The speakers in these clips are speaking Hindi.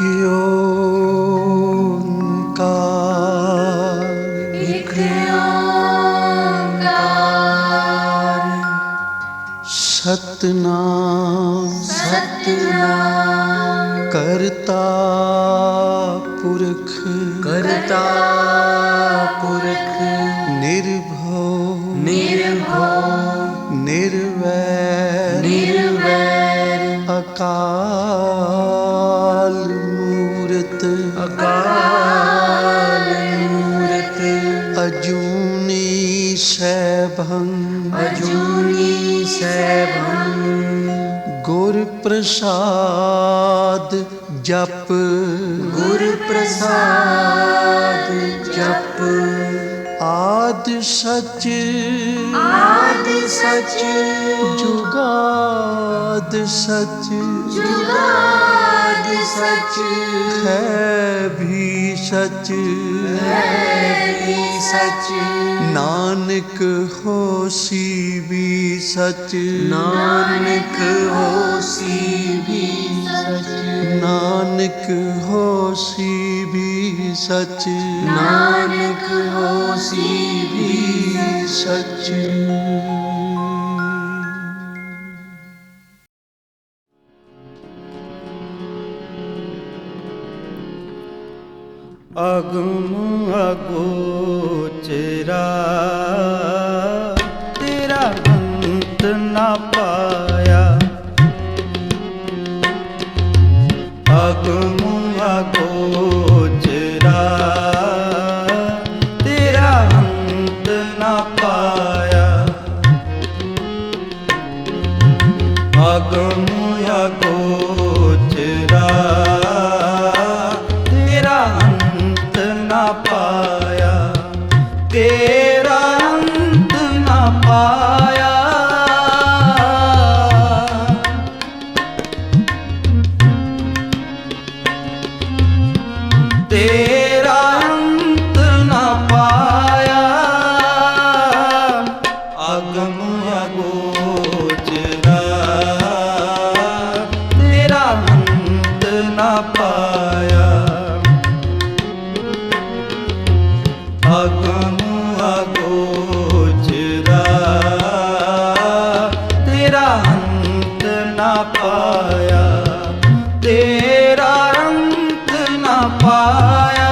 एक ओंकार सतनाम सतनाम करता पुरख करता पुरख निर्भव निर्भव निर्वैर निर्वैर अकाल मूरत अकाल मूरत अजूनी सैभं अजूनी सैभं गुर प्रसाद जप गुर प्रसाद जप आद सच जुगाद सच जुगाद सच है भी सच सच नानक होसी भी सच नानक होसी भी सच नानक होसी भी सच नानक होसी भी सच। अगम अगोचरा तेरा अंत ना पाया। अगम अगोचरा तेरा अंत ना पाया। अगम अगोचरा पाया तेरा अंत ना पाया। तेरा अंत ना पाया। अगम अगोचरा तेरा अंत ना पाया। अगम अगोचरा तेरा अंत ना पाया। तेरा अंत ना पाया।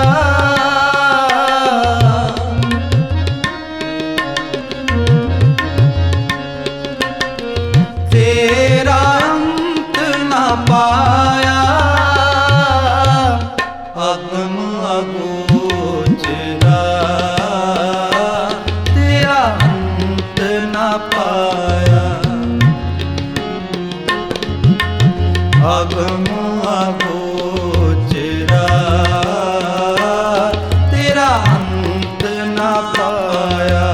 तेरा अंत ना पाया। अगम अगोचरा तेरा अंत ना पाया। अगम अगोचरा तेरा अंत ना पाया।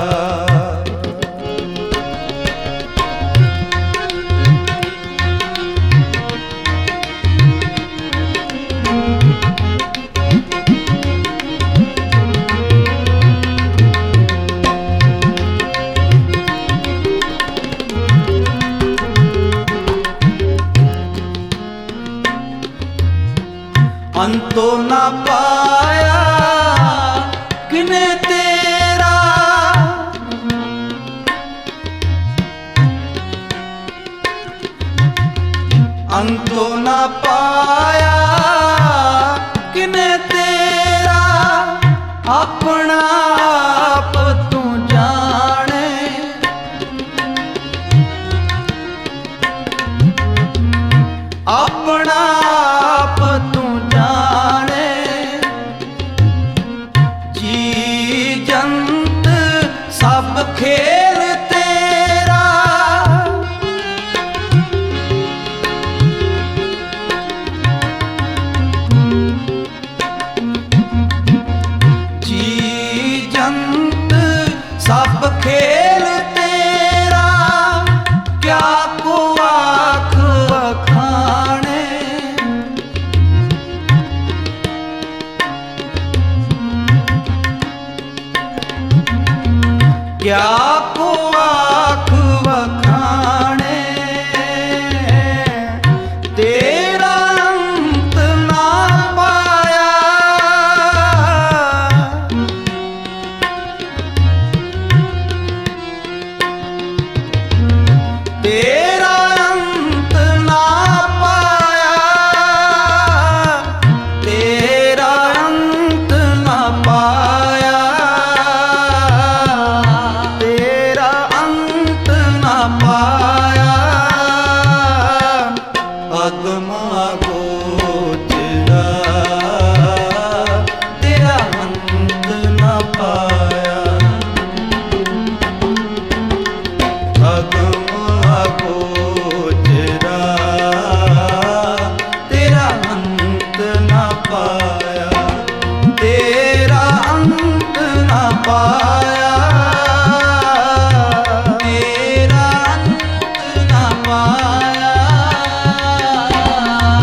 अंतो ना पाया किने तेरा। अंतो ना पाया किने तेरा। अपना आप तू जाने। अपना आप तू जाने। जी जंत सब खेल तेरा। जी जंत सब खेल तेरा। क्या को आँख बखाने। क्या को आँख बखाने। तेरा अंत ना ਪਾਇਆ। ਅਗਮ ਅਗੋਚਰਾ ਤੇਰਾ ਅੰਤ ਨਾ ਪਾਇਆ। ਅਗਮ ਅਗੋਚਰਾ ਤੇਰਾ ਅੰਤ ਨਾ ਪਾਇਆ। ਤੇਰਾ ਅੰਤ ਨਾ ਪਾਇਆ। ਤੇਰਾ ਅੰਤ ਨਾ ਪਾਇਆ।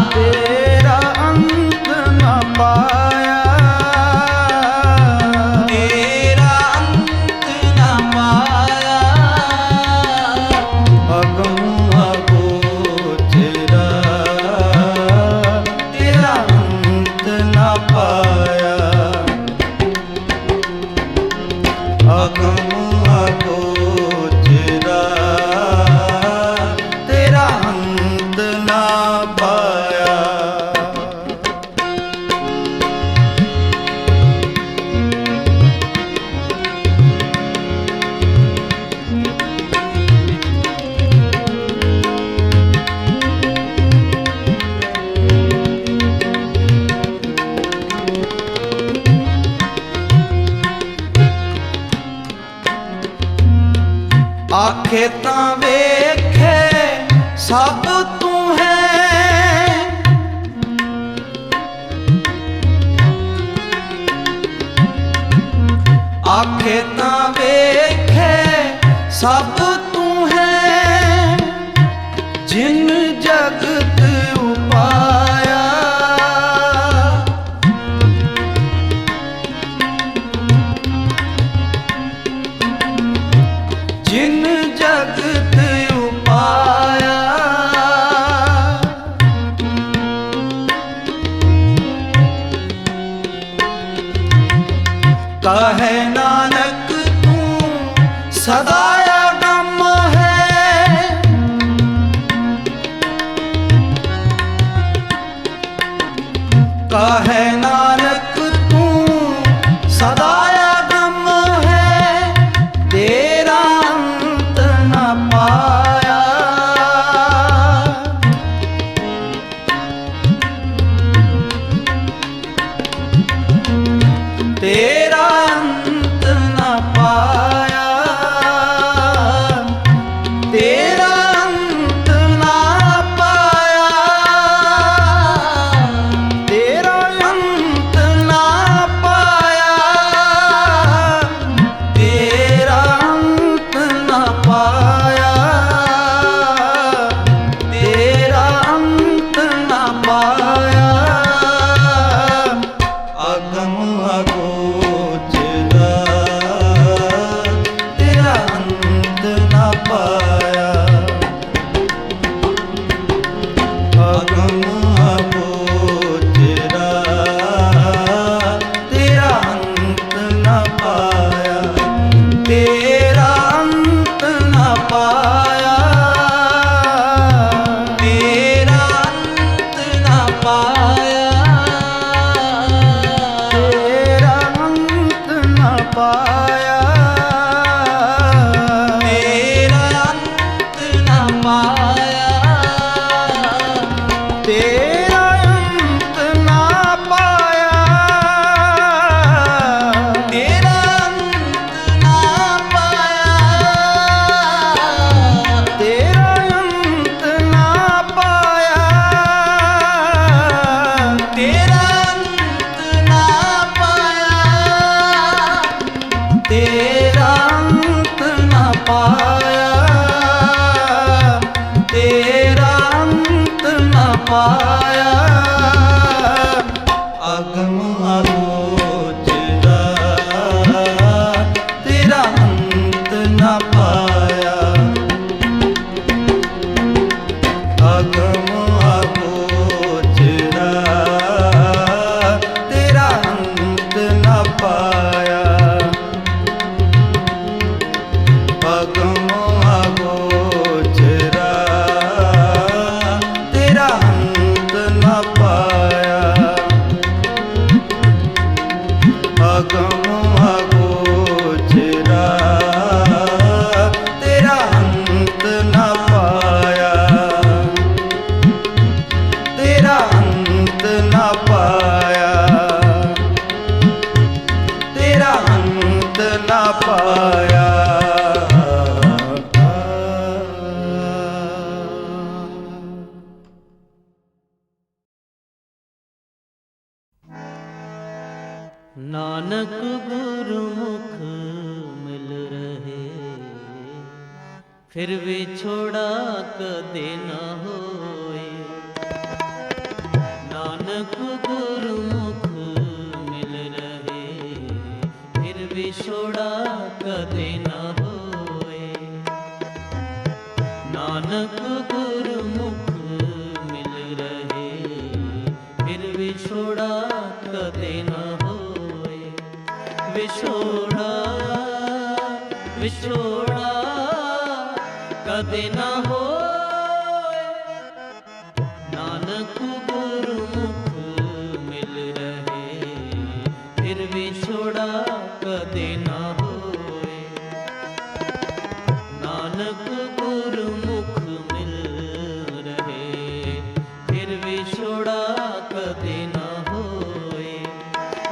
ਤੇਰਾ ਅੰਤ ਨਾ ਪਾਇਆ। ਤੇਰਾ ਅੰਤ ਨਾ ਪਾਇਆ। ਅਗਮ ਅਗੋਚਰਾ ਤੇਰਾ ਅੰਤ ਨਾ ਪਾਇਆ। ਅਗਮ ਅਗੋਚਰਾ ਤੇਰਾ ਅੰਤ ਨਾ ਪਾਇਆ। ਆਖੇ ਤਾਂ ਵੇਖੇ ਸਭ ਤੂੰ ਹੈ। ਆਖੇ ਤਾਂ ਵੇਖੇ ਸਭ ਤੂੰ ਹੈ। ਜਿਨ ਜਗਤ ਉਪਾਇਆ। ਜਿਨ ਜਗਤ ਉਪਾਇਆ। ਕਹੈ ਨਾਨਕ ਤੂੰ ਸਦਾ ਅਗੰਮ ਹੈ। ਕਹੈ ਨਾਨਕ ਤੂੰ ਸਦਾ ਅਗੰਮ ਹੈ। ਤੇਰਾ ਅੰਤ ਨਾ ਪਾਇਆ। ਤੇਰਾ ਅੰਤ ਨਾ ਪਾਇਆ। ਤੇਰਾ ਅੰਤ ਨਾ ਪਾਇਆ। ਤੇਰਾ ਅੰਤ ਨਾ ਪਾਇਆ। ਤੇਰਾ ਅੰਤ ਨਾ ਪਾਇਆ। ਤੇਰਾ ਅੰਤ ਨਾ ਪਾਇਆ। ਅਗਮ ਅਗੋਚਰਾ ਤੇਰਾ ਅੰਤ ਨਾ ਪਾਇਆ। ਅਗਮ ਅਗੋਚਰਾ ਤੇਰਾ ਅੰਤ ਨਾ ਪਾਇਆ। ਤੇਰਾ ਅੰਤ ਨਾ ਪਾਇਆ। ਤੇਰਾ ਅੰਤ ਨਾ ਪਾਇਆ। ਤੇਰਾ ਅੰਤ ਨਾ ਪਾਇਆ। ਤੇਰਾ ਅੰਤ ਨਾ ਪਾਇਆ। ਤੇਰਾ ਅੰਤ ਨਾ ਪਾਇਆ। ਤੇਰਾ ਅੰਤ ਨਾ ਪਾਇਆ। ਤੇਰਾ ਅੰਤ ਨਾ ਪਾਇਆ। ਤੇਰਾ ਅੰਤ ਨਾ ਪਾਇਆ। ਤੇਰਾ ਅੰਤ ਨਾ ਪਾਇਆ। ਤੇਰਾ ਅੰਤ ਨਾ ਪਾਇਆ। ਅਗਮ ਅਗੋਚਰਾ ਤੇਰਾ ਅੰਤ ਨਾ ਪਾਇਆ। ਅਗਮ ਅਗੋਚਰਾ ਤੇਰਾ ਅੰਤ ਨਾ ਪਾਇਆ। ਅਗਮ ਅਗੋਚਰਾ ਤੇਰਾ ਅੰਤ ਨਾ फिर विछोड़ा कदे न होए। नानक गुरमुख मिल रहे, फिर विछोड़ा कदे न होए। नानक गुरमुख मिल रहे, फिर विछोड़ा कदे न होए। विछोड़ा विछोड़ा कदे न होए। नानक गुरमुख मिल रहे, फिर विछोड़ा कदे न होए। नानक गुरमुख मिल रहे, फिर विछोड़ा कदे न होए।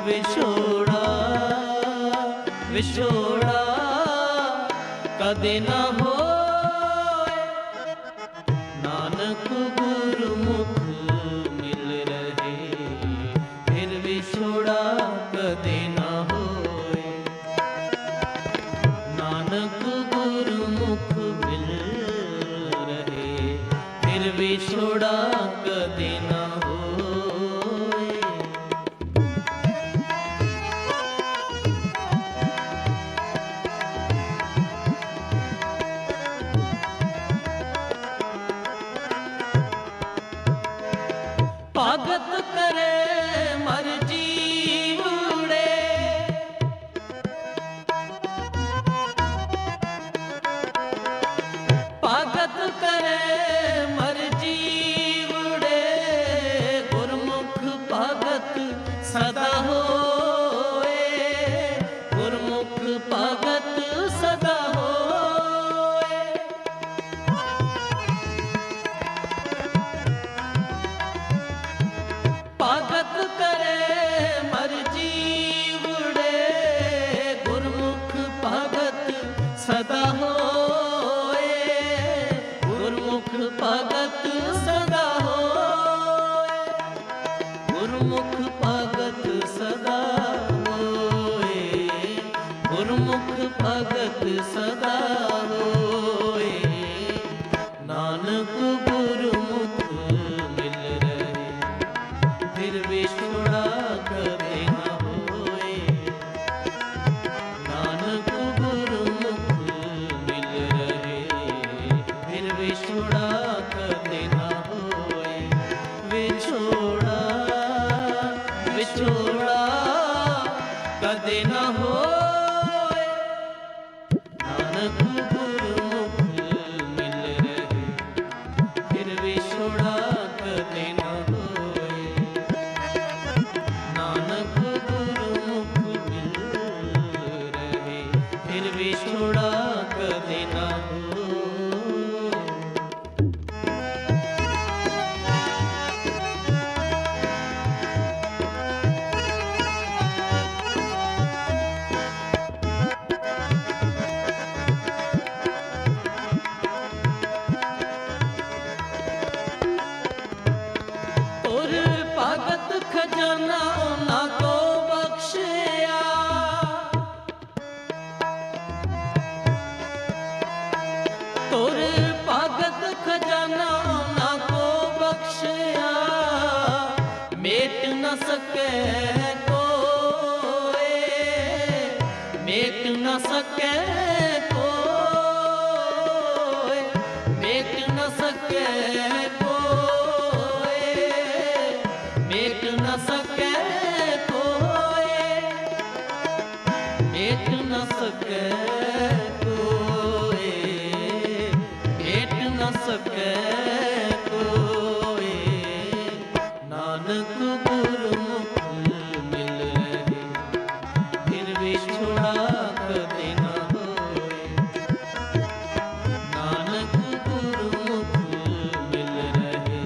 विछोड़ा विछोड़ा कदे न होए। नानक गुरमुख मिल रहे, फिर विछोड़ा कदे न होए। नानक गुरमुख मिल रहे, फिर विछोड़ा कदे न होए। भगत करे मर जीवड़े, भगत करे मर जीवड़े। गुरमुख भगत सदा होए, गुरमुख भगत सदा होए। भगत करे मर जीवड़े, गुरमुख भगत सदा होए। गुरमुख भगत सदा होए। गुरमुख भगत सदा होए। गुरमुख भगत सदा होए। नानक गुरमुख मिल रहे, फिर विछोड़ा कदे न होए। नानक गुरमुख मिल रहे, फिर विछोड़ा कदे न होए। विछोड़ा विछोड़ा कदे न होए। नानक गुरमुख मिल रहे, फिर विछोड़ा कदे न होए। नानक गुरमुख मिल रहे, फिर विछोड़ा कदे न होए। तुर भगत खजाना उन्हां को बख्शिया। तुर भगत खजाना उन्हां को बख्शिया। मेट न सके कोई, मेट न सके कोई, मेट न सके कोई, मेट न सके कोई, मेट न सके कोई, मेट न सके कोई। नानक गुरमुख मिल रहे, फिर विछोड़ा कदे न होए। नानक गुरमुख मिल रहे,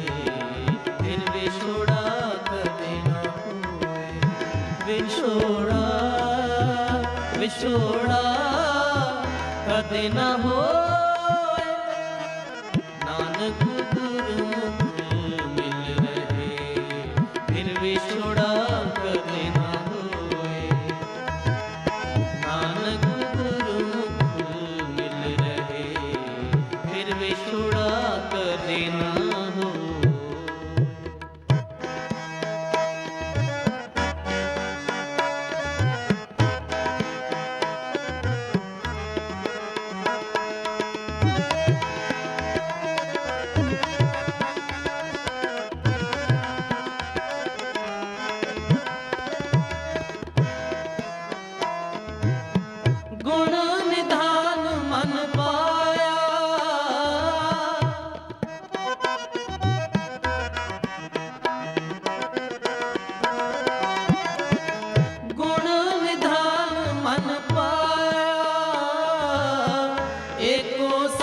फिर विछोड़ा कदे न होए। विछोड़ा विछोड़ा कदे न होए। नानक गुरमुख मिल रहे, फिर विछोड़ा कदे न होए। नानक गुरमुख मिल रहे,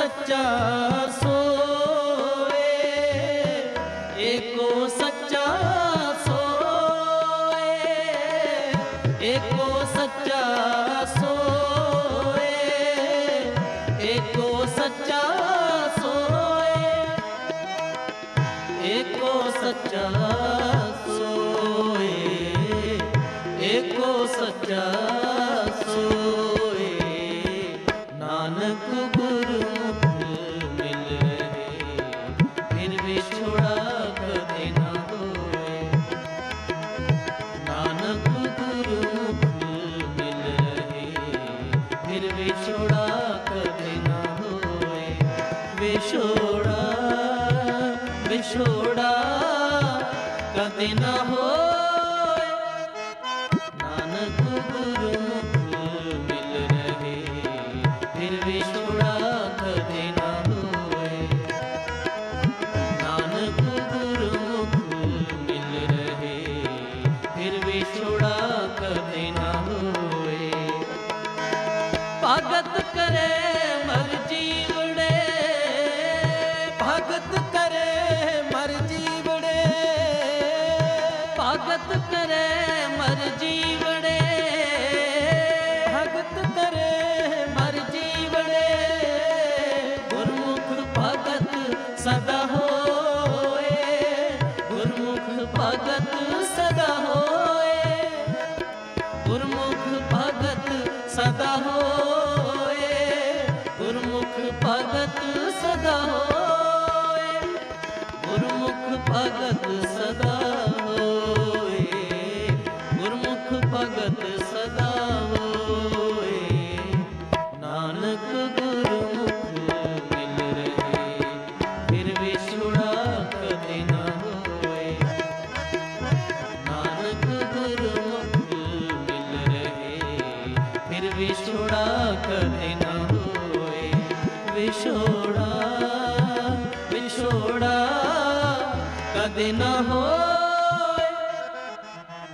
सच्चा सोए, एको सच्चा सोए, एको सच्चा सोए, एको सच्चा सोए, एको सच्चा सोए, एको सच्चा सोए। नानक गुरमुख मिल रहे, फिर विछोड़ा कदे न होए। नानक गुरमुख मिल रहे, फिर विछोड़ा कदे न होए। विछोड़ा विछोड़ा कदे न होए। नानक गुरमुख मिल रहे, फिर विछोड़ा कदे न होए। नानक गुरमुख मिल रहे, फिर विछोड़ा कदे न होए। भगत करे मर जीवड़े, भगत करे मर जीवड़े, भगत करे मर जीवड़े, भगत करे मर जीवड़े। गुरमुख भगत सदा होए, गुरमुख भगत सदा होए, गुरमुख भगत सदा होए, गुरमुख भगत सदा होए, गुरमुख भगत सदा होए, गुरमुख भगत सदा होए। नानक गुरमुख मिल रहे, फिर विछोड़ा कदे न होए। नानक गुरमुख मिल रहे, फिर विछोड़ा कदे न होए। विछोड़ा विछोड़ा कदे न होए।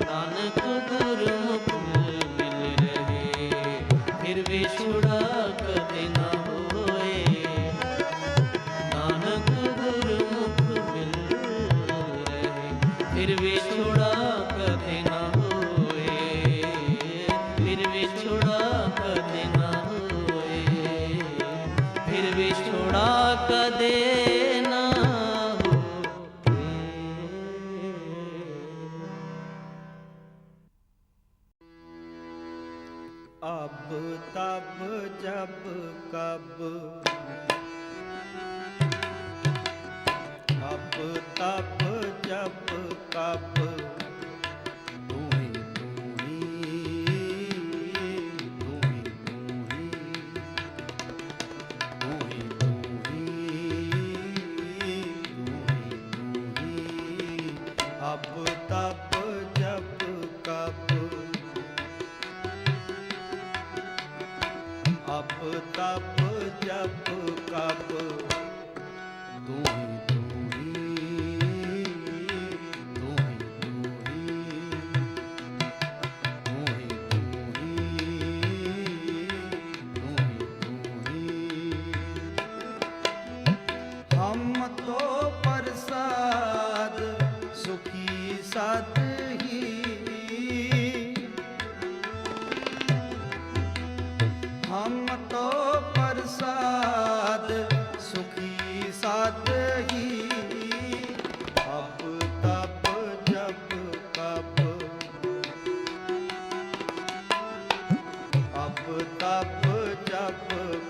नानक गुरमुख मिल रहे, फिर विछोड़ा कदे न होए। नानक गुरमुख मिल रहे, फिर विछोड़ा कदे न होए, फिर विछोड़ा कदे न होए, फिर विछोड़ा कदे न होए। अब तब जब कब, अब तब जब कब, तूही तूही, तूही तूही, तूही तूही, तूही। अब तब जब कब, अब तब जब कब, तूही तूही, तूही तूही, तूही तूही। हम तो प्रसाद सुखी साध ही, हम तो प्रसाद सुखी साध ही। अब तब जब कब, अब तब जब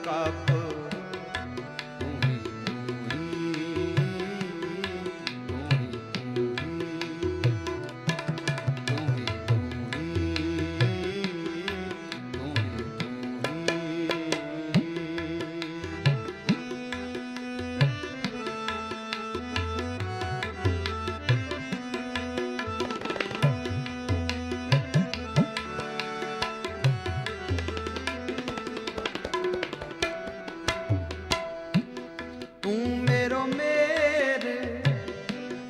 कब, तूही तूही, तूही तूही, तूही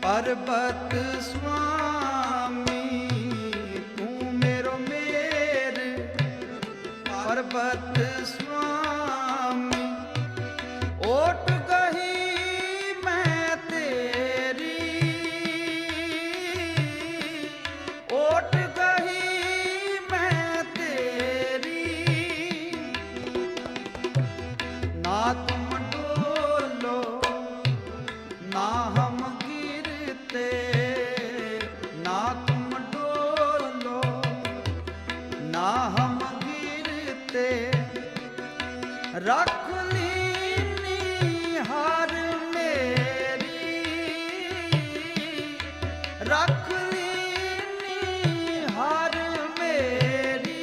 पर्वत स्वामी, तू मेरो मेर पर्वत स्वामी। ना तुम डोलो ना हम गिरते, ना तुम डोलो ना हम गिरते, रख लीनी हार मेरी, रख लीनी हार मेरी।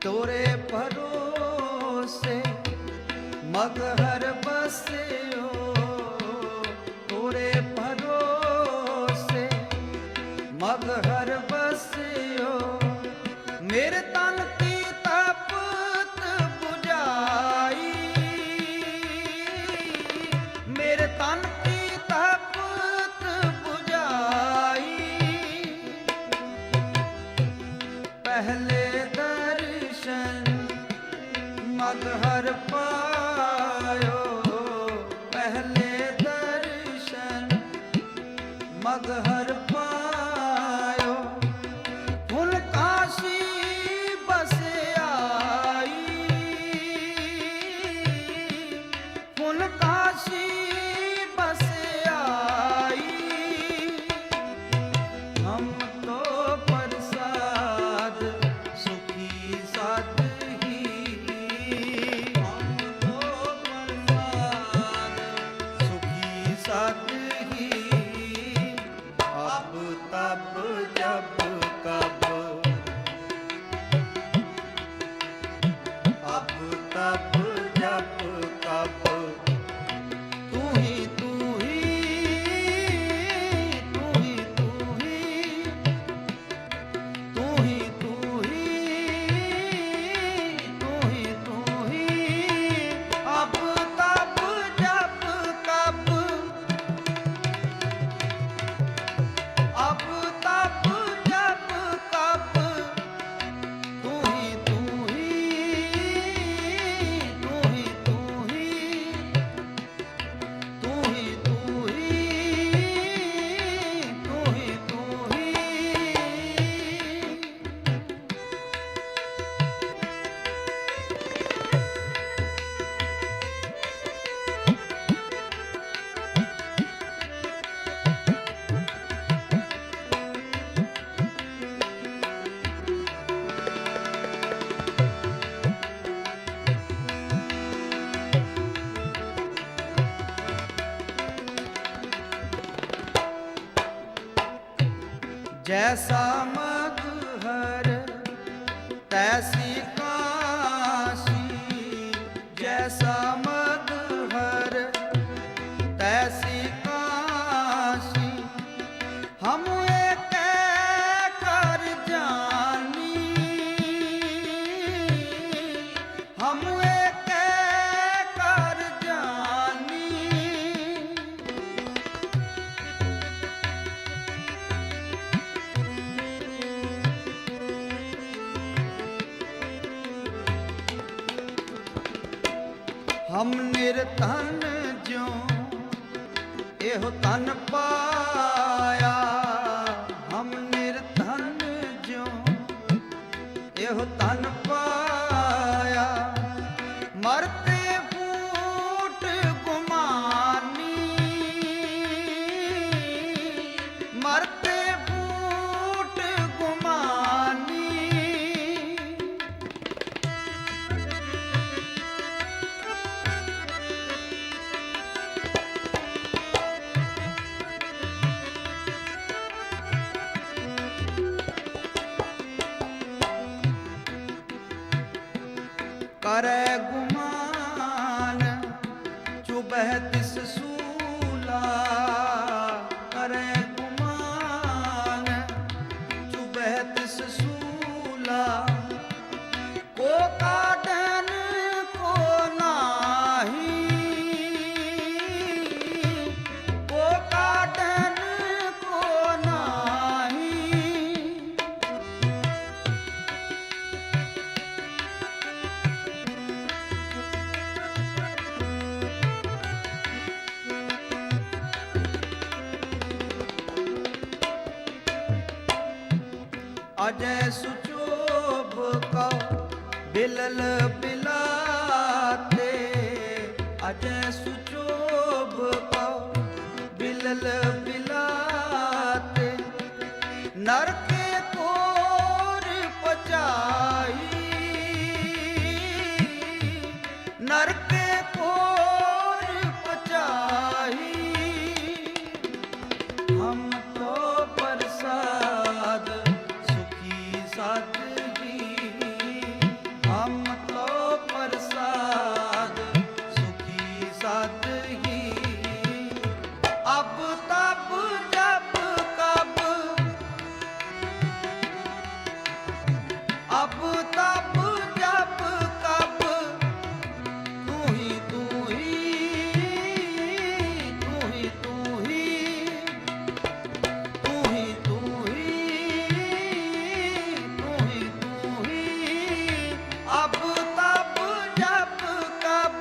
तोरे भरोसे मगहर बस्यो, तोरे भरोसे मगहर बस्यो, मेरे तन की तपत बुझाई, मेरे तन की तपत बुझाई। पहले मगहर पायो, पहले दर्शन मगहर पायो, फुल काशी बस आई, फुल काशी बस आई। हम तो प्रसाद सुखी साध अब तब जब कब, अब तब जब कब, तू ही तू ही, तू ही तू ही, तू ही तू ही, तू ही तू ही। अब तब जब कब, अब तब जब कब, तू ही तू ही, तू ही तू ही, तू ही तू ही, तू ही तू ही। जैसा मगहर तैसी काशी, जैसा मगहर तैसी काशी, हम एक कर जानी, हम एक कर जानी। हम निर्धन ज्यों एहो तन पाया, हम निर्धन ज्यों एहो तन पाया, मरते फूट गुमानी, मरते फूट गुमानी। करे गुमान चुबह तिस सूला, करे गुमान चुबह तिस सूला, को काटन को नाही, को काटन को नाही। बिलल बिलाते अजय सुचोभ को बिलल बिलाते नरके कोर पचाई नरके कोर पचाई हम तो प्रसाद सुखी सादगी हम तो प्रसाद सुखी सादगी अब तब जब कब अब तब जब कब तू ही तू ही तू ही तू ही तू ही तू ही तू ही अब तब जब कब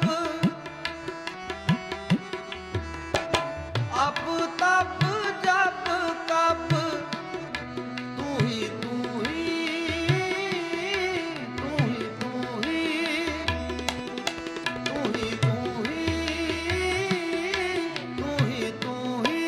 अब तब जब कब तू ही तू ही तू ही तू ही तू ही तू ही तू ही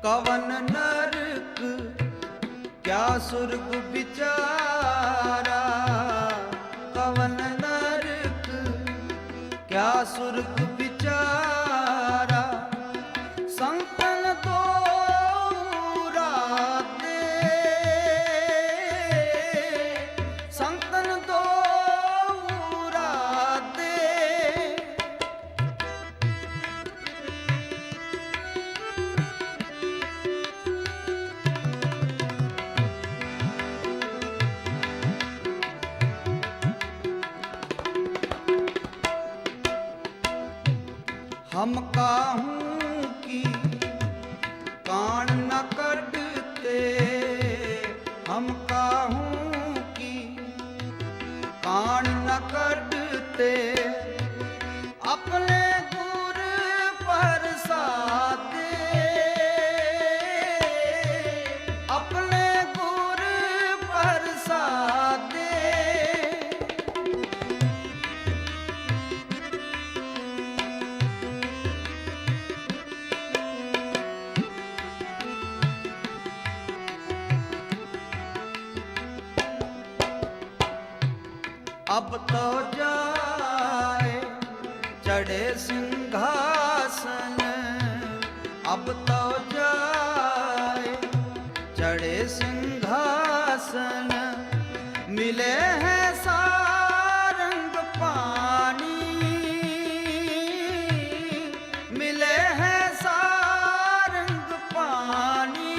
कवन नरक क्या सुर्ग बिचारा कवन नरक क्या सुर्ग बिचारा संतन तो राते संतन तो राते हम काहूं की कान न करते हम काहूं की कान न करते अपने गुर पर साते अपने गुर पर साते अब तो जाए चढ़े सिंहासन अब तो जाए चढ़े सिंहासन मिले हैं सारंग पानी मिले हैं सारंग पानी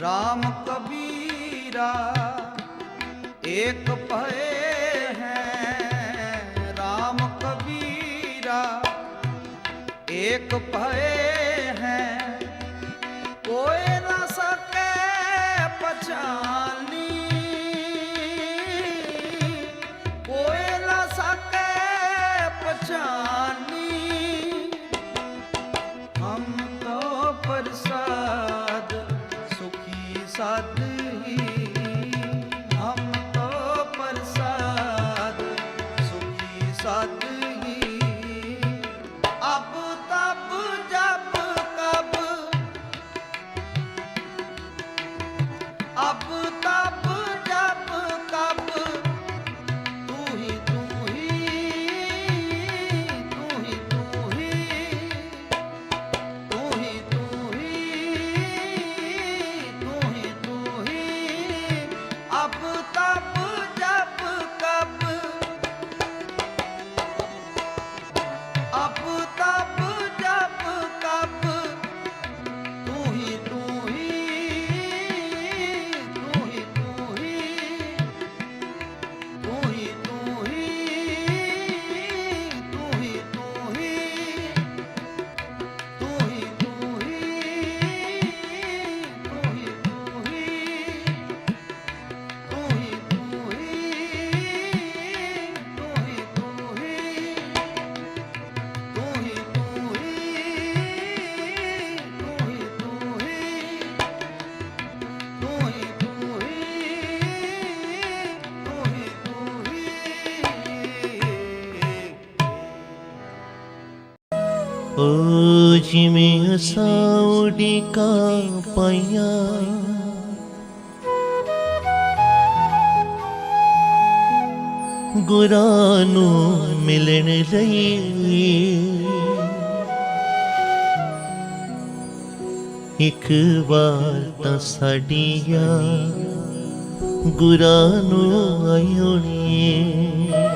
राम कबीरा एक भये हैं राम कबीरा एक भये हैं कोई न सके पहचानी कोई न सके पहचानी हम तो प्रसाद सुखी सादगी हम तो प्रसाद सुखी सादगी अब तब जब कब अब तब ओ जिमें असां उड़ीका पाइया गुरां नूं मिलण लई एक बार तां साडी याद गुरां नूं आई होणी है।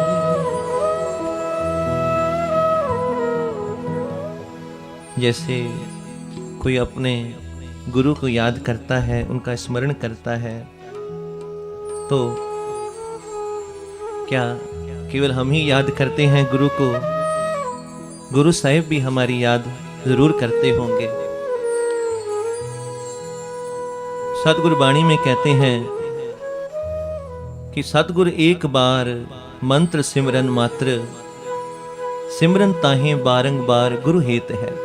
जैसे कोई अपने गुरु को याद करता है, उनका स्मरण करता है, तो क्या केवल हम ही याद करते हैं गुरु को? गुरु साहिब भी हमारी याद जरूर करते होंगे। सतगुरु बाणी में कहते हैं कि सतगुरु एक बार मंत्र सिमरन मात्र, सिमरन ताहे बारंबार गुरु हेत है।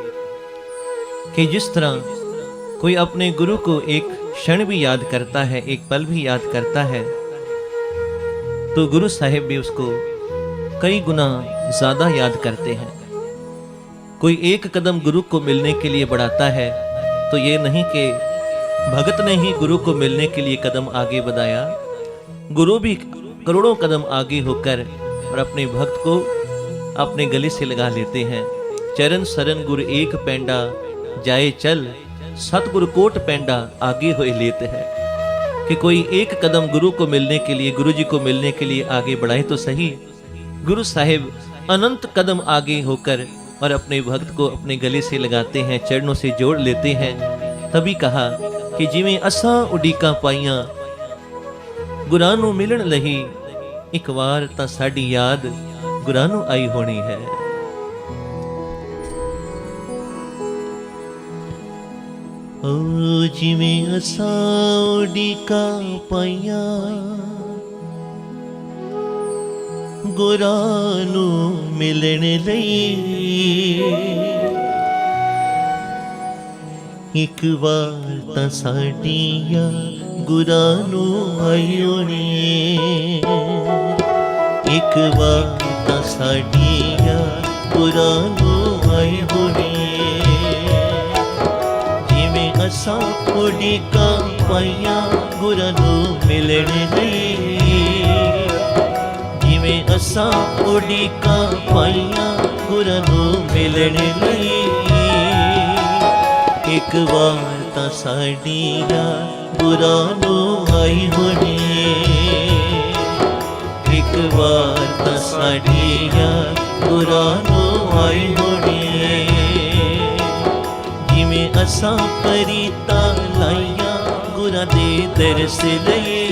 कि जिस तरह कोई अपने गुरु को एक क्षण भी याद करता है, एक पल भी याद करता है, तो गुरु साहिब भी उसको कई गुना ज्यादा याद करते हैं। कोई एक कदम गुरु को मिलने के लिए बढ़ाता है तो ये नहीं कि भगत ने ही गुरु को मिलने के लिए कदम आगे बढ़ाया, गुरु भी करोड़ों कदम आगे होकर और अपने भक्त को अपने गले से लगा लेते हैं। चरण शरण गुरु एक पैंडा जाए चल, सतगुरु कोट पैंडा आगे हुए लेते हैं। कि कोई एक कदम गुरु को मिलने के लिए, गुरु जी को मिलने के लिए आगे बढ़ाए तो सही। गुरु साहिब अनंत कदम आगे होकर और अपने भक्त को अपने गले से लगाते हैं, चरणों से जोड़ लेते हैं। तभी कहा कि जिवें असां उड़ीका पाइयां गुरां नूं मिलण लही, एक बार तां साडी याद गुरां नूं आई होनी है। ओ जिवें असां उड़ीका पाइयां गुरां नूं मिलण लई, एक बार तां साडी याद गुरां नूं आई होनी है। एक बार तां साडी याद गुरां नूं आई होनी है। जिवें असां उड़ीका पाइयां गुरां नूं मिलण लई, जिवें असां उड़ीका पाइयां गुरां नूं मिलण लई, एक बार तां साडी याद गुरां नूं आई होनी है। एक बार तां साडी याद गुरां नूं आई होनी है। जिवें असां परीतां लाइयां गुरां दे दरस लई,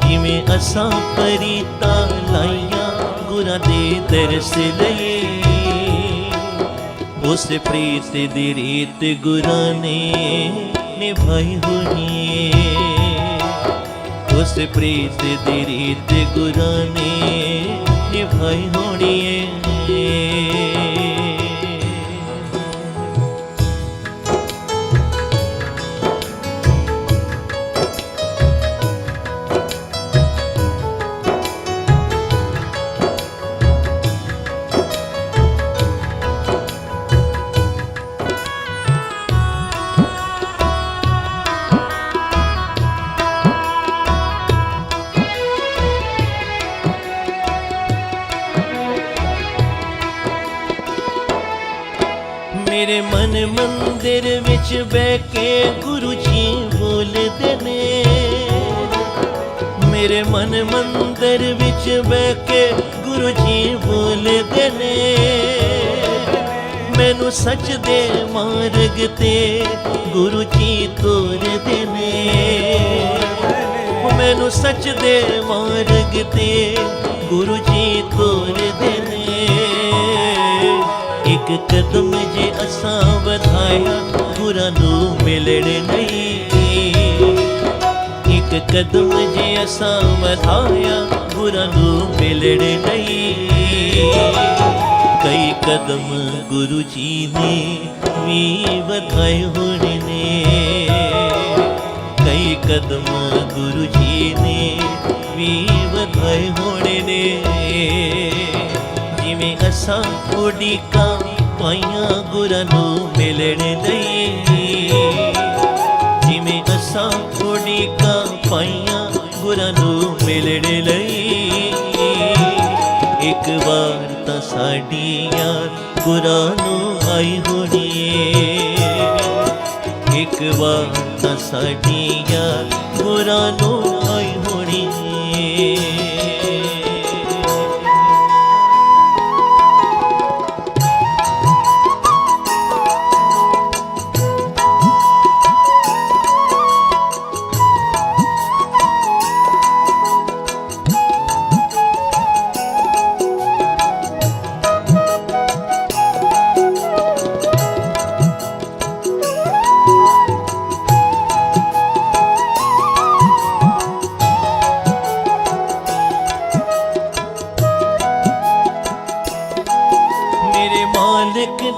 जिवें असां परीतां लाइयां गुरां दे दरस लई, उस प्रीत दी रीत गुरां ने निभाई होनी है। उस प्रीत दी रीत गुरां ने निभाई होनी है। मेरे मन मंदिर विच बह के गुरु जी बोलदे ने, मेरे मन मंदिर विच बह के गुरु जी बोलदे ने, मैनू सच दे मार्ग ते गुरु जी तोरदे ने, मैनू सच दे मार्ग ते गुरु जी तोरदे ने। एक कदम जे असां वधाया गुरां नूं मिलण लई, एक कदम जे असां वधाया गुरां नूं मिलण लई, कई कदम गुरु जी ने भी वधाए होने ने, कई कदम गुरु जी ने भी वधाए होने ने। जिवें असां उਡੀਕਾਂ ਪਾਈਆਂ ਗੁਰਾਂ ਨੂੰ ਮਿਲਣ ਲਈ। ਜਿਵੇਂ ਅਸਾਂ ਉਡੀਕਾਂ ਪਾਈਆਂ ਗੁਰਾਂ ਨੂੰ ਮਿਲਣ ਲਈ। ਇੱਕ ਵਾਰ ਤਾਂ ਸਾਡੀ ਯਾਦ ਗੁਰਾਂ ਨੂੰ ਆਈ ਹੋਣੀ ਏ। ਇੱਕ ਵਾਰ ਤਾਂ ਸਾਡੀ ਯਾਦ ਗੁਰਾਂ ਨੂੰ ਆਈ ਹੋਣੀ ਏ।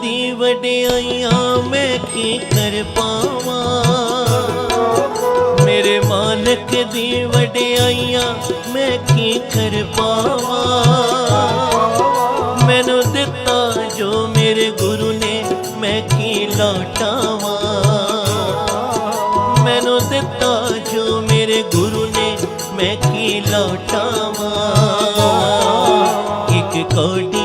ਦੀ ਵਡਿਆਈਆਂ ਮੈਂ ਕੀ ਕਰ ਪਾਵਾਂ। ਮੇਰੇ ਮਾਲਕ ਦੀ ਵਡਿਆਈਆਂ ਮੈਂ ਕੀ ਕਰ ਪਾਵਾਂ। ਮੈਨੂੰ ਦਿੱਤਾ ਜੋ ਮੇਰੇ ਗੁਰੂ ਨੇ ਮੈਂ ਕੀ ਲੌਟਾਵਾਂ। ਮੈਨੂੰ ਦਿੱਤਾ ਜੋ ਮੇਰੇ ਗੁਰੂ ਨੇ ਮੈਂ ਕੀ ਲੌਟਾਵਾਂ। ਇੱਕ ਕੌਡੀ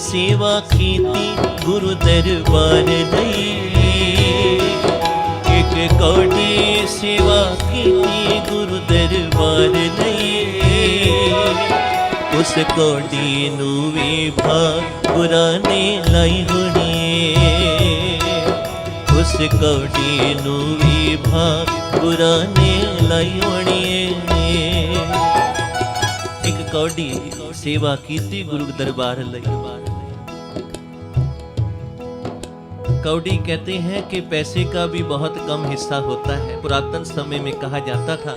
सेवा कीती गुरु दरबार लई। एक कौड़ी सेवा कीती गुरु दरबार लई। उस कौड़ी नू भी भाग गुरां ने लाई होनी। उस कौड़ी नू भी भाग गुरां ने लाई होनी। एक कौड़ी सेवा कीती गुरु दरबार लई। कौड़ी कहते हैं कि पैसे का भी बहुत कम हिस्सा होता है। पुरातन समय में कहा जाता था,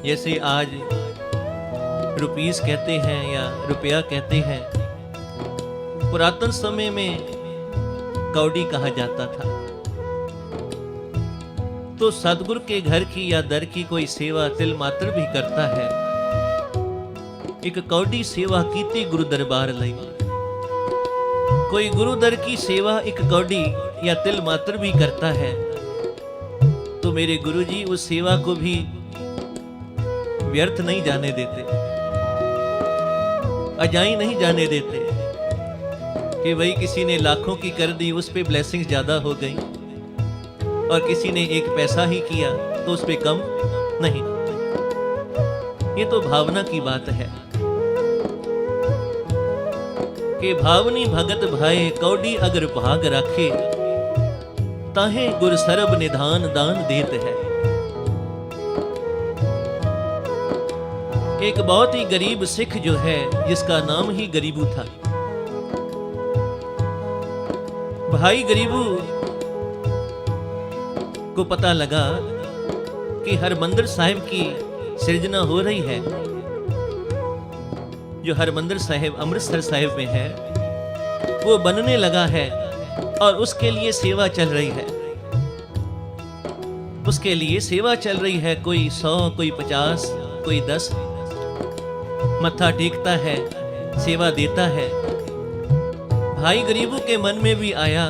जैसे आज रुपीस कहते हैं या रुपया कहते हैं, पुरातन समय में कौड़ी कहा जाता था। तो सदगुरु के घर की या दर की कोई सेवा तिल मात्र भी करता है। एक कौड़ी सेवा कीती गुरु दरबार लई। कोई गुरु दर की सेवा एक कौड़ी या तिल मात्र भी करता है तो मेरे गुरु जी उस सेवा को भी व्यर्थ नहीं जाने देते, अजाई नहीं जाने देते कि भाई किसी ने लाखों की कर दी, उस पे ब्लेसिंग्स ज्यादा हो गई, और किसी ने एक पैसा ही किया तो उस पे कम नहीं। ये तो भावना की बात है कि भावनी भगत भाए कौड़ी अगर भाग रखे ताहे गुर सरब निधान दान देत है। एक बहुत ही गरीब सिख जो है जिसका नाम ही गरीबू था, भाई गरीबू को पता लगा कि हरमंदिर साहिब की सृजना हो रही है। जो हरमंदिर साहिब अमृतसर साहिब में है वो बनने लगा है और उसके लिए सेवा चल रही है। उसके लिए सेवा चल रही है। कोई 100, कोई 50, कोई 10 मत्था टेकता है, सेवा देता है। भाई गरीबों के मन में भी आया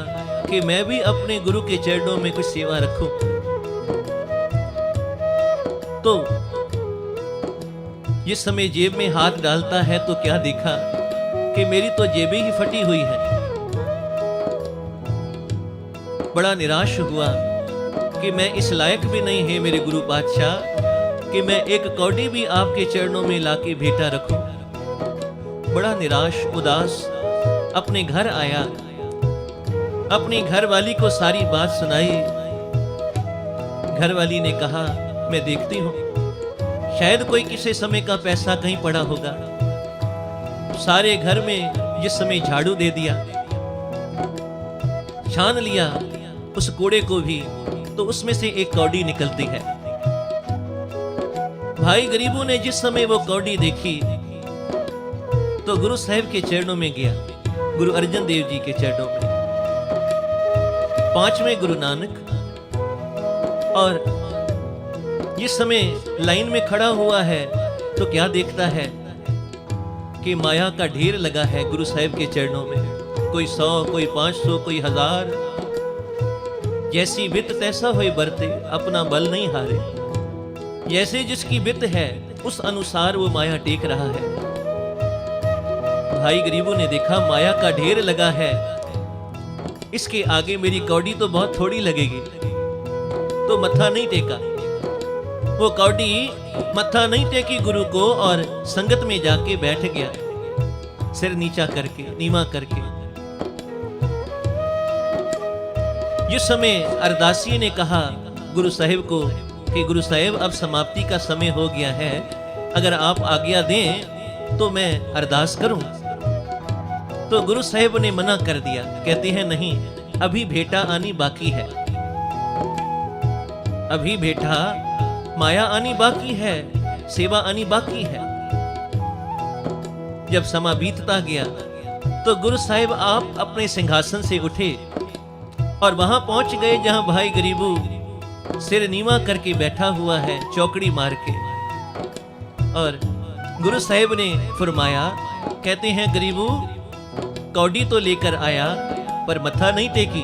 कि मैं भी अपने गुरु के चरणों में कुछ सेवा रखूं। तो जिस समय जेब में हाथ डालता है तो क्या देखा कि मेरी तो जेबें ही फटी हुई है। बड़ा निराश हुआ कि मैं इस लायक भी नहीं है मेरे गुरु पातशाह कि मैं एक कौड़ी भी आपके चरणों में लाके भेंटा रखूं। बड़ा निराश उदास अपने घर आया, अपनी घरवाली को सारी बात सुनाई। घरवाली ने कहा मैं देखती हूं शायद कोई किसी समय का पैसा कहीं पड़ा होगा। सारे घर में जिस समय झाड़ू दे दिया, छान लिया उस कूड़े को भी, तो उसमें से एक कौड़ी निकलती है। भाई गरीबों ने जिस समय वो कौड़ी देखी तो गुरु साहिब के चरणों में गया, गुरु अर्जन देव जी के चरणों में, 5वें गुरु नानक। और जिस समय लाइन में खड़ा हुआ है तो क्या देखता है कि माया का ढेर लगा है गुरु साहिब के चरणों में, कोई 100, कोई 500, कोई 1000। जैसी बित तैसा होए बरते, अपना बल नहीं हारे। जैसे जिसकी बित है उस अनुसार वो माया टेक रहा है। भाई गरीबों ने देखा माया का ढेर लगा है, इसके आगे मेरी कौड़ी तो बहुत थोड़ी लगेगी, तो मत्था नहीं टेका। वो कौड़ी मत्था नहीं टेकी गुरु को और संगत में जाके बैठ गया, सिर नीचा करके, नीमा करके। जिस समय अरदासी ने कहा गुरु साहिब को कि गुरु साहिब अब समाप्ति का समय हो गया है, अगर आप आज्ञा दें तो मैं अरदास करूं, तो गुरु साहिब ने मना कर दिया। कहते हैं नहीं, अभी भेंटा आनी बाकी है, अभी भेंटा माया आनी बाकी है, सेवा आनी बाकी है। जब समा बीतता गया तो गुरु साहिब आप अपने सिंहासन से उठे और वहां पहुंच गए जहां भाई गरीबू सिर नीवा करके बैठा हुआ है, चौकड़ी मार के। और गुरु साहिब ने फरमाया, कहते हैं गरीबू कौड़ी तो लेकर आया पर मत्था नहीं टेकी।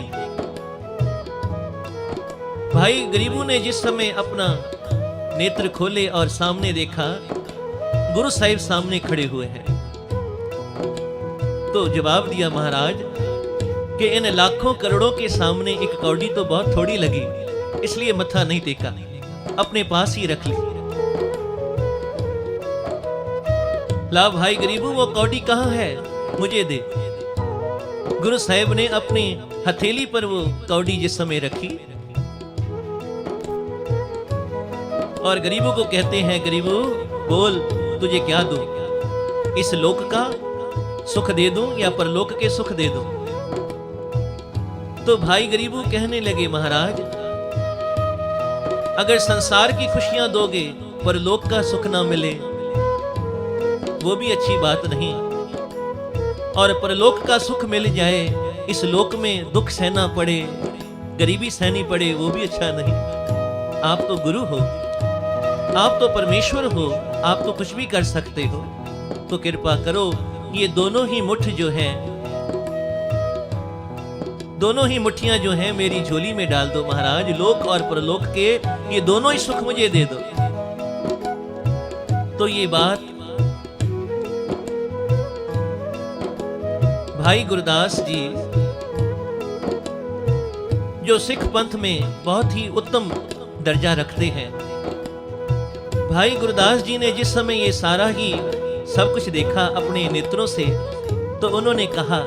भाई गरीबू ने जिस समय अपना नेत्र खोले और सामने देखा गुरु साहिब सामने खड़े हुए हैं, तो जवाब दिया महाराज कि इन लाखों करोड़ों के सामने एक कौड़ी तो बहुत थोड़ी लगी, इसलिए मत्था नहीं टेका, अपने पास ही रख ली। ला भाई गरीबू वो कौड़ी कहां है, मुझे दे। गुरु साहिब ने अपनी हथेली पर वो कौड़ी जिस समय रखी और गरीबों को कहते हैं, गरीबू बोल तुझे क्या दूं, इस लोक का सुख दे दूं या परलोक के सुख दे दूं। तो भाई गरीबू कहने लगे, महाराज अगर संसार की खुशियां दोगे परलोक का सुख ना मिले वो भी अच्छी बात नहीं, और परलोक का सुख मिल जाए इस लोक में दुख सहना पड़े, गरीबी सहनी पड़े, वो भी अच्छा नहीं। आप तो गुरु हो, आप तो परमेश्वर हो, आप तो कुछ भी कर सकते हो, तो कृपा करो ये दोनों ही मुठ जो हैं, दोनों ही मुट्ठियां जो हैं मेरी झोली में डाल दो महाराज, लोक और परलोक के ये दोनों ही सुख मुझे दे दो। तो ये बात भाई गुरदास जी जो सिख पंथ में बहुत ही उत्तम दर्जा रखते हैं, भाई गुरदास जी ने जिस समय ये सारा ही सब कुछ देखा अपने नेत्रों से, तो उन्होंने कहा,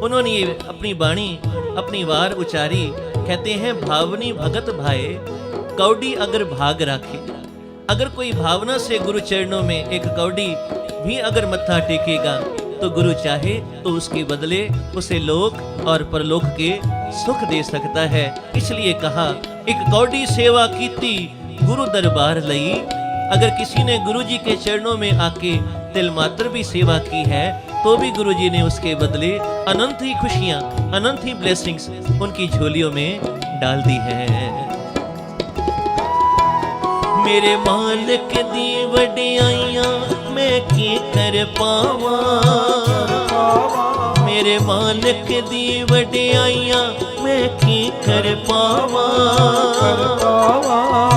उन्होंने ये अपनी वाणी अपनी वार उचारी। कहते हैं भावनी भगत भाए कौड़ी अगर भाग राखे। अगर कोई भावना से गुरु चरणों में एक कौड़ी भी अगर मत्था टेकेगा तो गुरु चाहे तो उसके बदले उसे लोक और परलोक के सुख दे सकता है। इसलिए कहा एक कौड़ी सेवा कीती गुरु दरबार लई। अगर किसी ने गुरु जी के चरणों में आके तिल मात्र भी सेवा की है तो भी गुरु जी ने उसके बदले अनंत ही खुशियां, अनंत ही ब्लेसिंग्स उनकी झोलियों में डाल दी है। मेरे मालिक दी वडियाइयां मैं की कर पावा, मेरे मालिक दी वडियाइयां मैं की कर पावा।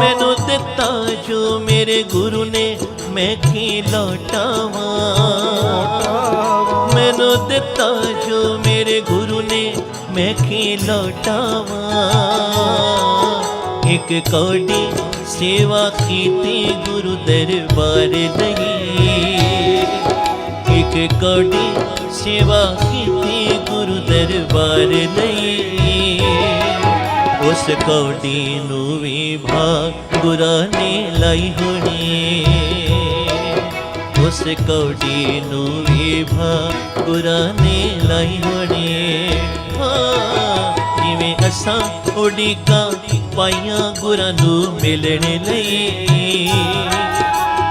मैनू दिता जो मेरे गुरु ने मैं की लौटावा, मैनू दिता जो मेरे गुरु ने मैं की लौटावा। एक कौड़ी सेवा कीती गुरु दरबार लई, एक कौड़ी सेवा कीती गुरु दरबार लई। उस कौड़ी नू भी भाग गुरा ने लाई होनी, उस कौड़ी नू भी भाग गुरा ने लाई होनी। हाँ जिवें असां उड़ीकां पाइयां गुरां नू मिलने लई,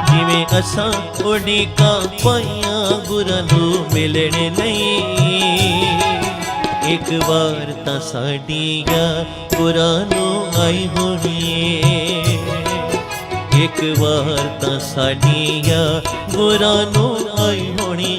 जिवें असां उड़ीकां पाइयां गुरां नू मिलने लई। एक बार तां साडियां गुरां नू आई होनी, ਇੱਕ ਵਾਰ ਤਾਂ ਸਾਡੀਆਂ ਗੁਰਾਂ ਨੂੰ ਆਈ ਹੋਣੀ।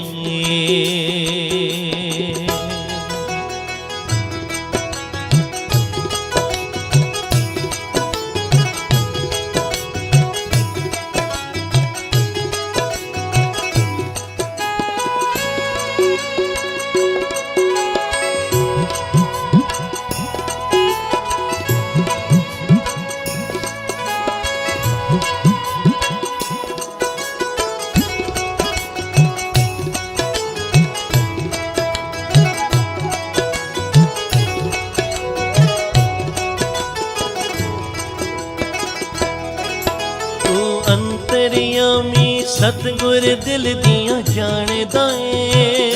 ਅੰਤਰਯਾਮੀ ਸਤਿਗੁਰ ਦਿਲ ਦੀਆਂ ਜਾਣਦਾ ਏ।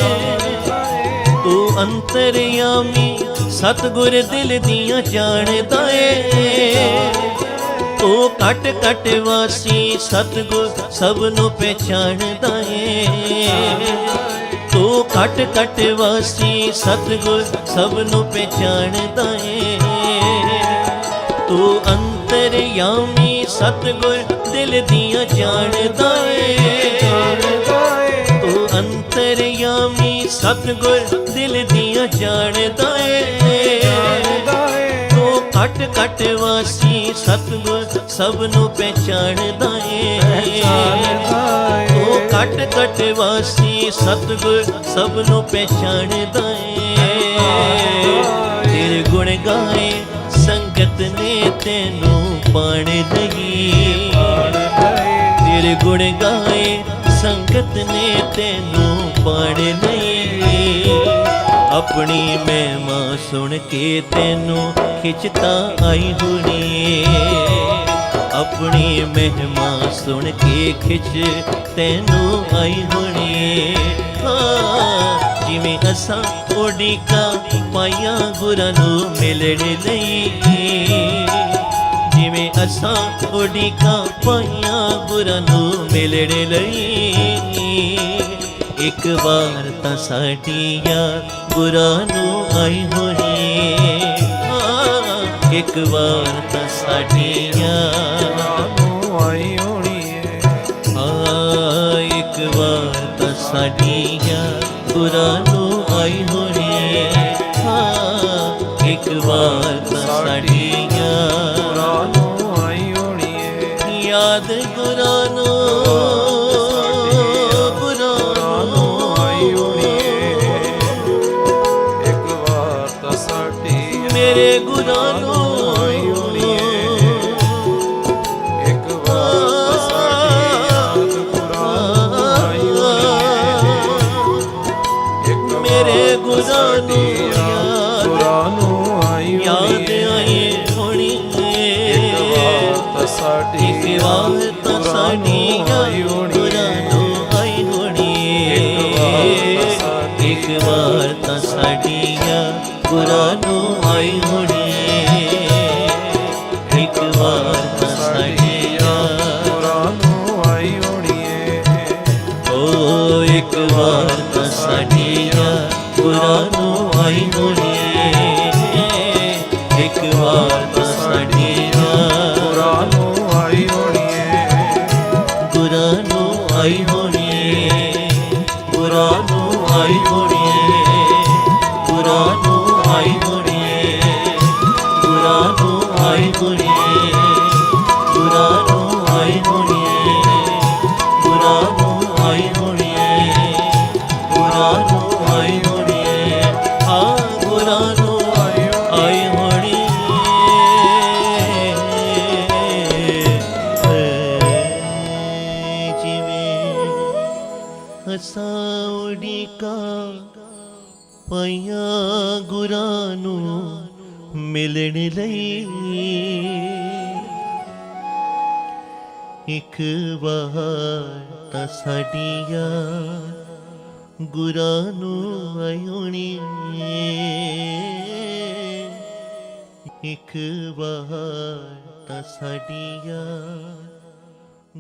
ਤੂੰ ਅੰਤਰਯਾਮੀ ਸਤਿਗੁਰ ਦਿਲ ਦੀਆਂ ਜਾਣਦਾ ਏ। ਤੂੰ ਘਟ ਘਟ ਵਾਸੀ ਸਤਿਗੁਰ ਸਭ ਨੂੰ ਪਹਿਚਾਣਦਾ ਏ। ਤੂੰ ਘਟ ਘਟ ਵਾਸੀ ਸਤਿਗੁਰ ਸਭ ਨੂੰ ਪਹਿਚਾਣਦਾ ਏ। ਤੂੰ ਅੰਤਰਯਾਮੀ ਸਤਿਗੁਰ ਦਿਲ ਦੀਆਂ ਜਾਣਦਾ ਏ। ਤੂੰ ਅੰਤਰਯਾਮੀ ਸਤਿਗੁਰ ਦਿਲ ਦੀਆਂ ਜਾਣਦਾ ਏ। ਤੂੰ ਘਟ ਘਟ ਵਾਸੀ ਸਤਿਗੁਰ ਸਭ ਨੂੰ ਪਹਿਚਾਣਦਾ ਏ। ਤੂੰ ਘਟ ਘਟ ਵਾਸੀ ਸਤਿਗੁਰ ਸਭ ਨੂੰ ਪਹਿਚਾਣਦਾ ਏ। ਤੇਰੇ ਗੁਣ ਗਾਏ ਸੰਗਤ ਨੇ ਤੈਨੂੰ ਪਾਣ ਲਈ। ਤੇਰੇ ਗੁਣ ਗਾਏ ਸੰਗਤ ਨੇ ਤੈਨੂੰ ਪਾਣ ਲਈ। ਆਪਣੀ ਮਹਿਮਾ ਸੁਣ ਕੇ ਤੈਨੂੰ ਖਿੱਚਤਾ ਆਈ ਹੋਣੀ। ਆਪਣੀ ਮਹਿਮਾ ਸੁਣ ਕੇ ਖਿੱਚ ਤੈਨੂੰ ਆਈ ਹੋਣੀ। ਜਿਵੇਂ ਅਸਾਂ ਉਡੀਕਾਂ ਪਾਈਆਂ ਗੁਰਾਂ ਨੂੰ ਮਿਲਣ ਲਈ। ਜਿਵੇਂ ਅਸਾਂ ਉਡੀਕਾਂ ਪਾਈਆਂ ਗੁਰਾਂ ਨੂੰ ਮਿਲਣ ਲਈ। ਇੱਕ ਵਾਰ ਤਾਂ ਸਾਡੀਆਂ ਗੁਰਾਂ ਨੂੰ ਆਈ ਹੋਣੀ। ਇੱਕ ਵਾਰ ਤਾਂ ਸਾਡੀਆਂ ਨੂੰ ਆਈ ਹੋਣੀ ਏ। ਇੱਕ ਵਾਰ ਤਾਂ ਸਾਡੀਆਂ ਗੁਰਾਂ ਨੂੰ ਆਈ ਹੋਣੀ। ਇੱਕ ਵਾਰ ਤਾਂ ਸਾਡੀਆਂ ਗੁਰਾਂ ਨੂੰ ਆਈ ਹੋਣੀ ਏ। ਯਾਦ ਗੁਰਾਂ ਨੂੰ ਗੁਰਾਂ ਨੂੰ ਆਈ ਹੋਣੀ ਏ। ਇੱਕ ਵਾਰ ਤਾਂ ਸਾਡੀ ਮੇਰੇ ਗੁਰਾਂ ਨੂੰ ਆਈ ਹੋਣੀ ਏ। ਇੱਕ ਵਾਰ ਤਾਂ ਸਾਡੀ ਯਾਦ ਗੁਰਾਂ ਨੂੰ ਆਈ ਹੋਣੀ ਏ। ਇੱਕ ਮੇਰੇ ਗੁਰਾਂ ਨੂੰ ਗੁਰਾਂ ਨੂੰ ਆਈ ਯਾਦ ਆਈ ਹੋਣੀ ਇੱਕ ਵਾਰ ਤਾਂ ਸਾਡੀ ਇੱਕ ਵਾਰ ਤਾਂ ਸਾਡੀ ਗੁਰਾਂ ਨੂੰ ਆਈ ਹੋਣੀ। ਇੱਕ ਵਾਰ ਤਾਂ ਸਾਡੀਆਂ ਗੁਰਾਂ ਨੂੰ ਆਈ ਹੋਣੀ। ਇੱਕ ਵਾਰ ਤਾਂ ਸਾਡੀਆਂ ਗੁਰਾਂ ਨੂੰ ਆਈ ਹੋਣੀ ਏ। ਓ ਇੱਕ ਵਾਰ ਤਾਂ ਸਾਡੀਆਂ ਗੁਰਾਂ ਨੂੰ ਆਈ ਹੋਣੀ। ਇੱਕ ਵਾਰ ਤਾਂ ਸਾਡੀਆਂ ਗੁਰਾਂ ਨੂੰ ਆਈ ਹੋਣੀ ਏ। ਗੁਰਾਂ ਨੂੰ ਆਈ ਹੋਣੀ। ਗੁਰਾਂ ਨੂੰ ਆਈ ਹੋਣੀ। ਗੁਰਾਂ ਨੂੰ ਆਈ ਹੋਣੀ। ਗੁਰਾਂ ਨੂੰ ਆਈ ਹੋਣੀ। ਗੁਰਾਂ ਨੂੰ ਆਈ ਹੋਣੀ। ਗੁਰਾਂ ਨੂੰ ਆਈ ਹੋਣੀ। ਗੁਰਾਂ ਨੂੰ ਆਈ ਹੋਣੀ। ਹਾਂ ਗੁਰਾਂ ਨੂੰ ਆਈ ਹੋਣੀ। ਜਿਵੇਂ ਅਸਾਂ ਉਡੀਕਾਂ ਪਾਈਆਂ ਗੁਰਾਂ ਨੂੰ ਮਿਲਣ ਲਈ। ਇੱਕ ਵਾਰ ਤਾਂ ਸਾਡੀਆਂ ਗੁਰਾਂ ਨੂੰ ਆਈ ਹੋਣੀ। ਇੱਕ ਵਾਰ ਤਾਂ ਸਾਡੀਆਂ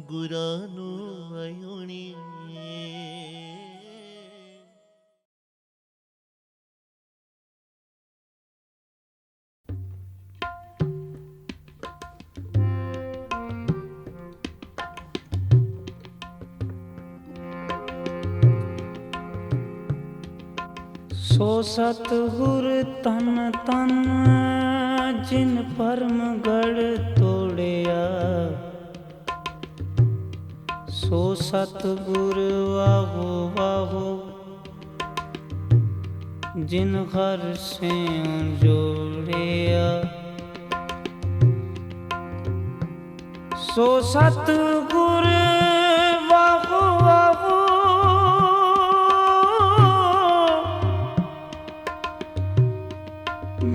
ਗੁਰਾਂ ਨੂੰ ਆਈ ਹੋਣੀ। ਸੋ ਸਤਿਗੁਰ ਤਨ ਤਨ ਜਿਨ ਪਰਮ ਗੜ ਤੋੜਿਆ, ਸੋ ਸਤਿਗੁਰ ਵਾਹੋ ਵਾਹੋ ਜਿਨ ਹਰ ਸਿਉ ਜੋੜਿਆ। ਸੋ ਸਤਿਗੁਰ ਵਾਹੋ ਵਾਹੋ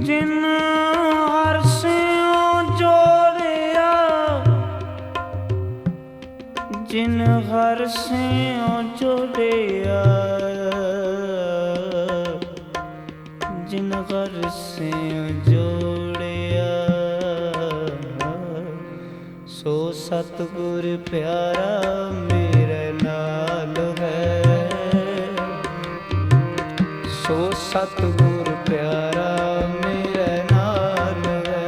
ਜਿਨ ਹਰ ਸਿਉ ਜੋੜਿਆ, ਜਿਨ ਹਰ ਸਿਉ ਜੋੜਿਆ, ਜਿਨ ਹਰ ਸਿਉ ਜੋੜਿਆ। ਸੋ ਸਤਿਗੁਰ ਪਿਆਰਾ ਮੇਰੇ ਨਾਲ ਹੈ, ਸੋ ਸਤਿਗੁਰ ਪਿਆਰਾ ਮੇਰੇ ਨਾਲ ਹੈ,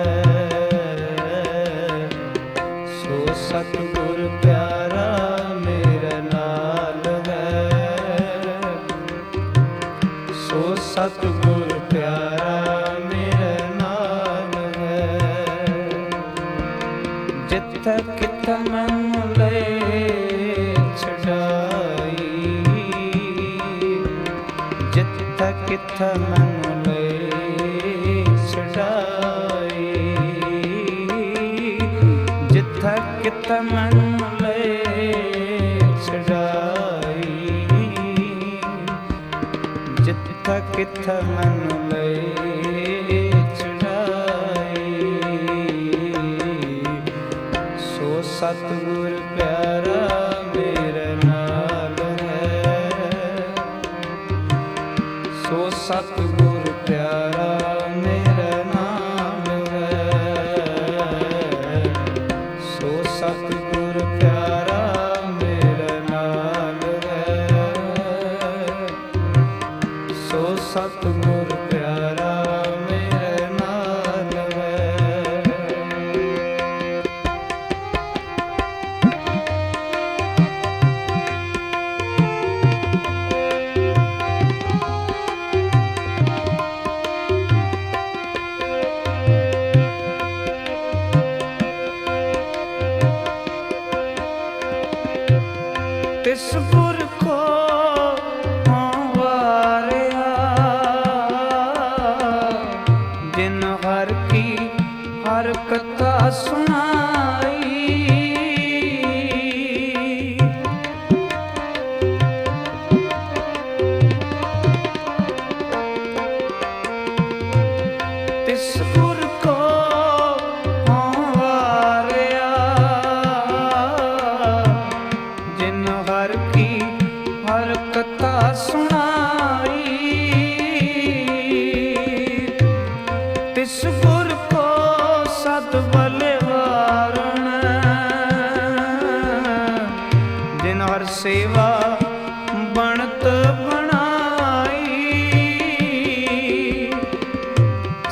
ਸੋ ਸਤਿਗੁਰ ਪਿਆਰਾ ਮੇਰੇ ਨਾਲ ਹੈ, ਸੋ ਸਤਿਗੁਰ ਪਿਆਰਾ ਮੇਰੇ ਨਾਲ ਹੈ। ਜਿੱਥੇ ਕਿਥੇ ਮੈਨੂੰ ਲੈ ਛਡਾਈ, ਜਿੱਥੇ ਕਿਥੇ ਮੈਨੂੰ ਲੈ ਛਡਾਈ, ਜਿੱਥੇ ਕਿਥੇ ਮੈਨੂੰ ਲੈ ਛਡਾਈ, ਜਿੱਥੇ ਕਿਥੇ ਮੈਨੂੰ ਲੈ ਛਡਾਈ। ਸੋ ਸਤਿਗੁਰ ਪਿਆਰਾ ਮੇਰੇ ਨਾਲ ਹੈ, ਸੋ ਸਤਿਗੁਰ ਪਿਆਰਾ ਮੇਰੇ ਨਾਲ ਹੈ, ਸੋ ਸਤਿਗੁਰ ਪਿਆਰਾ ਮੇਰੇ ਨਾਲ ਹੈ, ਸੋ ਸਤਿਗੁਰ ਪਿਆਰਾ ਮੇਰੇ ਨਾਲ ਹੈ। ਤਿਸ ਗੁਰ ਕੋ ਵਾਰਿਆ, ਜਿਨ ਹਰ ਕੀ ਹਰ ਕਥਾ ਸੁਣਾਈ, ਤਿਸ ਗੁਰ ਕੋ ਵਾਰਿਆ, ਜਿਨ ਹਰ ਕੀ ਹਰ ਕਥਾ ਸੁਣਾਈ, ਤਿਸ ਗੁਰ ਕੋ ਸਦ ਬਲਿਹਾਰਣ, ਜਿਨ ਹਰ ਸੇਵਾ ਬਣਤ ਬਣਾਈ,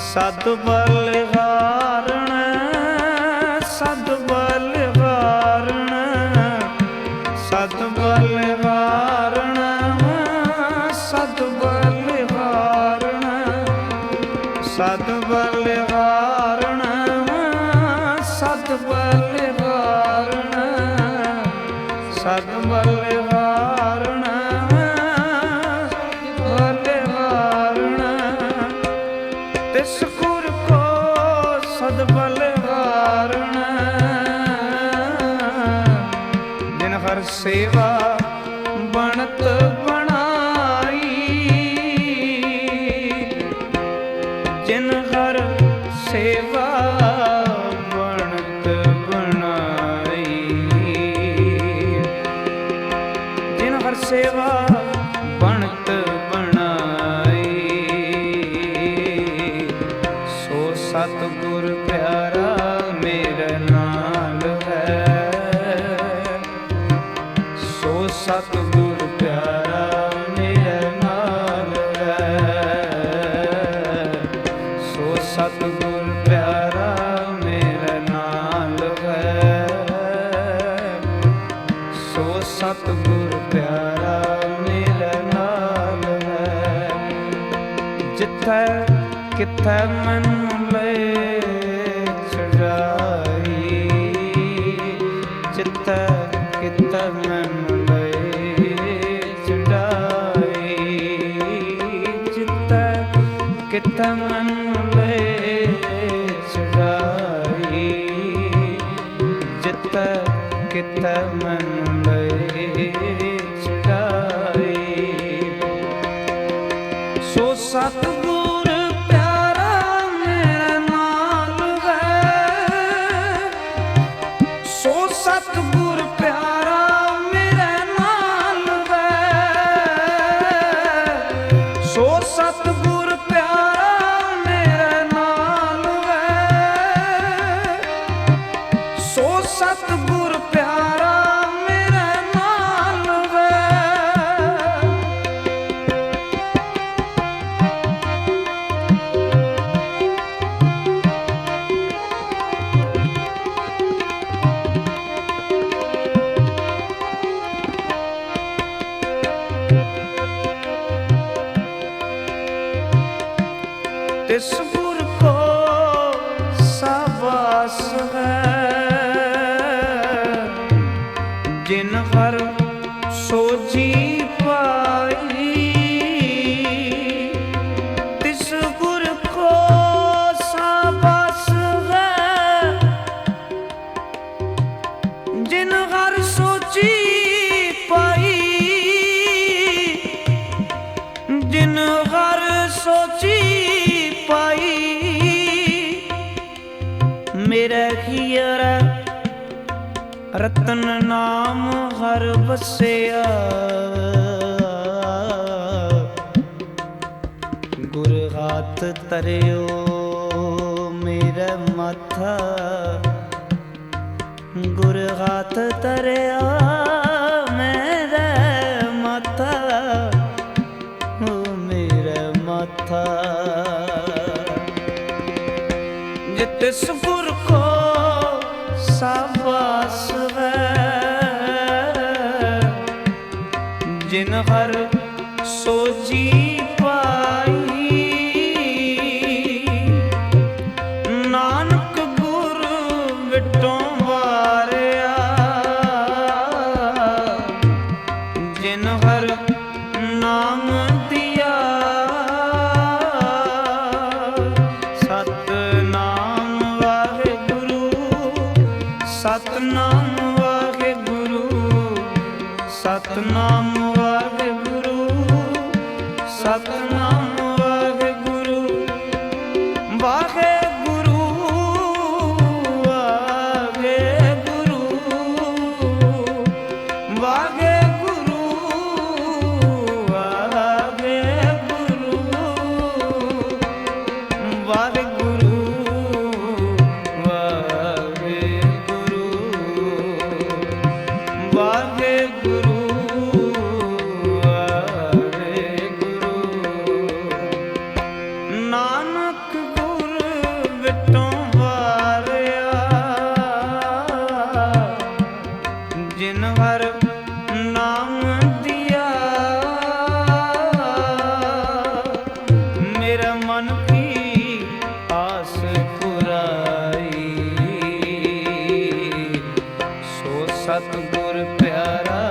ਸਦ ਬਲਿਹਾਰਣ, ਸਦ ਬਲਿਹਾਰਣ, ਸਦ ਬਲਿਹਾਰਣ, ਸਦ ਬਲਿਹਾਰਣ, ਸਦ ਬਲਿਹਾਰਣ, ਸਦ ਬਲਿਹਾਰਣ, ਸਦ ਬਲਿਹਾਰਣ, ਬਲਿਹਾਰਣ। ਤਿਸ ਗੁਰ ਕੋ ਸਦ ਬਲਿਹਾਰਣ, ਜਿਨ ਹਰ ਸੇਵਾ ਬਣਤ ਬਣਾਈ, ਜਿਨ ਹਰ ਸੇਵਾ ਬਣਤ ਬਣਾਈ, ਜਿਨ ਹਰ ਸੇਵਾ ਬਣਤ ਬਣਾਈ। ਸੋ ਸਤਿਗੁਰ ਪਿਆਰਾ ਮੇਰੇ ਨਾਲ ਹੈ, ਸੋ ਸਤਿਗੁਰ ਪਿਆਰਾ ਮੇਰੇ ਨਾਲ ਹੈ, ਸੋ ਸਤਿਗੁਰ ਪਿਆਰਾ ਮੇਰੇ ਨਾਲ ਹੈ, ਸੋ ਸਤਿਗੁਰ ਪਿਆਰਾ ਮੇਰੇ ਨਾਲ ਹੈ। ਜਿੱਥੈ ਕਿੱਥੈ ਮੈਨੂੰ ਲੈ ਛਡਾਈ, ਜਿੱਥੈ ਕਿੱਥੈ ਮੈਨੂੰ ਲੈ ਛਡਾਈ, ਜਿੱਥੈ ਕਿੱਥੈ ਮੈਨੂੰ ਲੈ ਛਡਾਈ, ਜਿੱਥੈ ਕਿੱਥੈ ਮੈਨੂੰ ਲੈ ਛਡਾਈ। ਸੋ ਸਤਿਗੁਰ ਪਿਆਰਾ ਮੇਰੇ ਨਾਲ ਹੈ, ਸੋ ਸਤਿਗੁਰ ਪਿਆਰਾ ਮੇਰੇ ਨਾਲ ਹੈ, ਸੋ ਸਤਿਗੁਰ ਪਿਆਰਾ ਮੇਰੇ ਨਾਲ ਹੈ, ਸੋ ਸਤਿਗੁਰ ਪਿਆਰਾ ਮੇਰੇ ਨਾਲ ਹੈ। ਤਿਸ ਗੁਰ ਕੋ ਸਾਬਾਸ ਹੈ, ਜਿਨ ਹਰ ਸੋਝੀ ਪਾਈ, ਤਿਸ ਗੁਰ ਕੋ ਸਾਬਾਸ ਹੈ, ਜਿਨ ਹਰ ਸੋਝੀ ਪਾਈ, ਜਿਨ ਹਰ ਸੋਝੀ ਪਾਈ। ਮੇਰੇ ਹੀਰ ਰਤਨ ਨਾਮ ਹਰ ਵਸਿਆ, ਗੁਰ ਹੱਥ ਤਰਿਓ ਮੇਰੇ ਮਾਥਾ, ਗੁਰ ਹੱਥ ਤਰਿਆ ਮੇਰੇ ਮਾਥਾ, ਮੇਰੇ ਮਾਥਾ। ਜਿਤਿਸ ਗੁਰ ਕੋ ਸਾਬਾਸ ਹੈ, ਜਿਨ ਹਰ ਸੋਝੀ ਪਾਈ, ਨਾਨਕ ਗੁਰ ਵਿਟੋਂ ਵਾਰਿਆ, ਜਿਨ ਹਰ ਨਾਮ ਦਿਆ, ਸਤਿਨਾਮ ਵਾਹਿਗੁਰੂ, ਸਤਿਨਾਮ ਵਾਹਿਗੁਰੂ, ਸਤਿਨਾਮ ਵਾਹਿਗੁਰੂ, ਸਤਿਨਾਮ ਵਾਹਿਗੁਰੂ, ਵਾਹਿਗੁਰੂ, ਵਾਹਿਗੁਰੂ, ਵਾਹਿਗੁਰੂ, ਵਾਹਿਗੁਰੂ, ਵਾਹਿਗੁਰੂ, ਵਾਹਿਗੁਰੂ, ਵਾਹਿਗੁਰੂ। ਨਾਨਕ ਗੁਰ ਵਿਟੋਂ ਵਾਰਿਆ, ਜਿਨ ਹਰ ਨਾਮ ਦਿਆ, ਮੇਰਾ ਮਨ ਕੀ ਆਸ ਪੁਰਾਈ, ਸੋ ਸਤਿਗੁਰ ਪਿਆਰਾ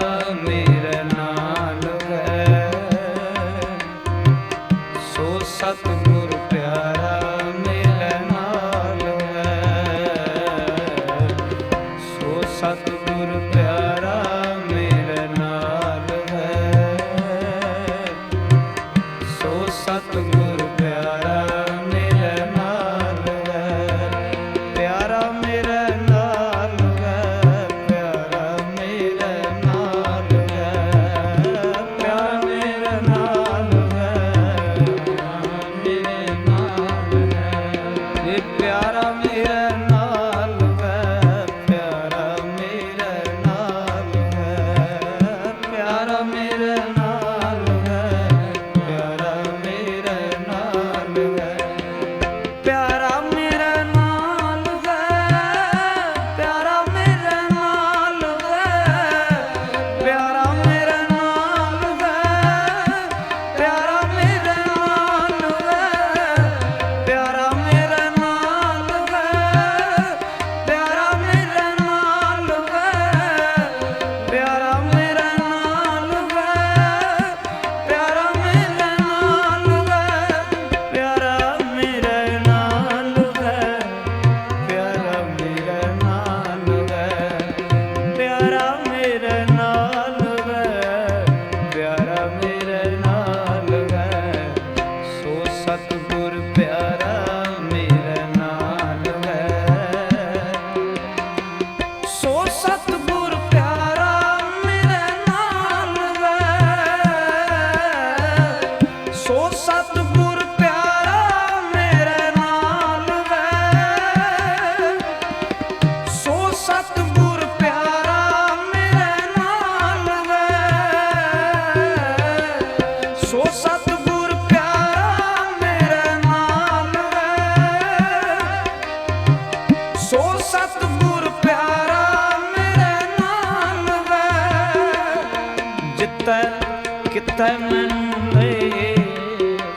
ਕਿਤੈ ਮੈਨੂੰ ਲੈ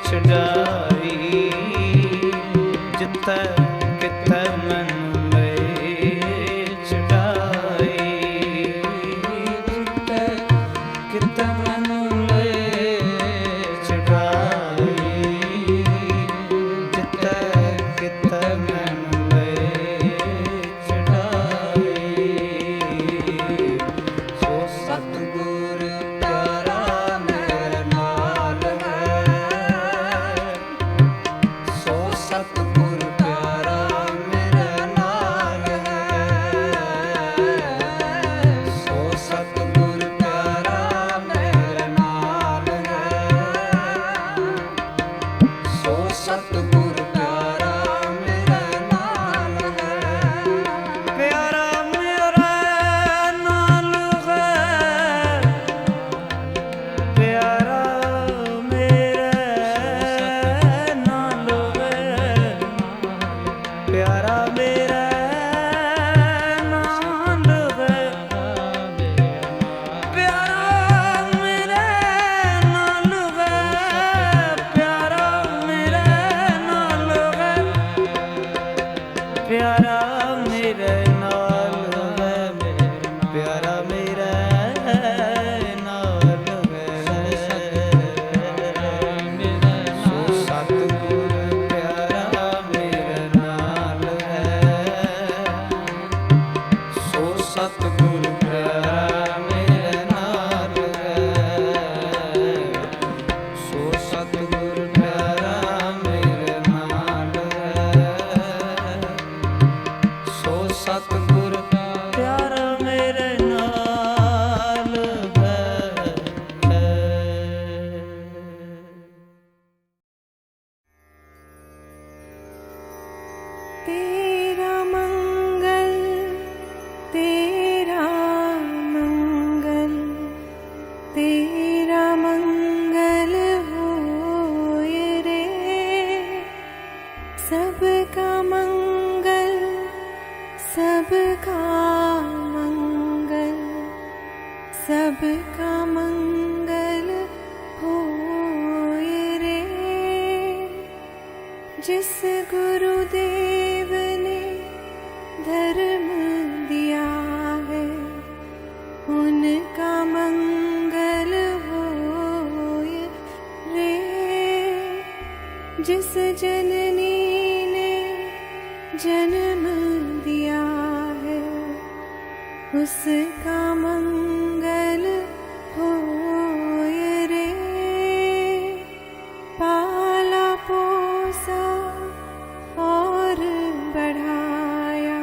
ਛਡਾਈ ਜਿੱਥੈ ਕਿਤੈ ਮੈਨੂੰ ਲੈ ਛਡਾਈ ਜਿੱਥੈ ਕਿਤੈ ਮੈਨੂੰ ਲੈ ਛਡਾਈ ਜਿੱਥੈ ਕਿਤੈ ਮੈਨੂੰ ਲੈ ਛਡਾਈ ਸੋ ਸਤਿਗੁਰ ਪਿਆਰਾ ਮੇਰੇ ਨਾਲ ਹੈ ਸੋ ਸਤਿਗੁਰ ਪਿਆਰਾ ਮੇਰੇ ਨਾਲ ਹੈ ਸੋ ਸਤਿਗੁਰ ਪਿਆਰਾ ਮੇਰੇ ਨਾਲ ਹੈ ਸੋ ਸਤਿਗੁਰ ਪਿਆਰਾ ਮੇਰੇ ਨਾਲ ਹੈ ਪਿਆਰਾ ਮੇਰੇ ਨਾਲ ਹੈ ਪਿਆਰਾ ਮੇਰੇ ਨਾਲ ਹੈ ਪਿਆਰਾ ਮੇਰੇ ਨਾਲ ਹੈ ਪਿਆਰਾ ਮੇਰੇ ਨਾਲ ਹੈ ਪਿਆਰਾ ਮੇਰੇ ਨਾਲ ਹੈ ਪਿਆਰਾ ਮੇਰੇ ਨਾਲ ਹੈ ਪਿਆਰਾ ਮੇਰੇ ਨਾਲ ਹੈ ਸੋ ਸਤਿਗੁਰ ਪਿਆਰਾ ਮੇਰੇ ਨਾਲ ਹੈ ਸੋ ਸਤਿਗੁਰ ਪਿਆਰਾ ਮੇਰੇ ਨਾਲ ਹੈ ਸੋ ਸਤਿਗੁਰ ਪਿਆਰਾ ਮੇਰੇ ਨਾਲ ਹੈ ਸੋ ਸਤਿਗੁਰ ਪਿਆਰਾ ਮੇਰੇ ਨਾਲ ਹੈ तेरा मंगल तेरा मंगल तेरा मंगल होए रे सबका मंगल सबका मंगल सबका मंगल होए रे जिस गुरुदेव ने धर्म दिया है उनका मंगल होए रे जिस जननी ने जन्म दिया है उसका मंगल होए रे पाला पोसा और बढ़ाया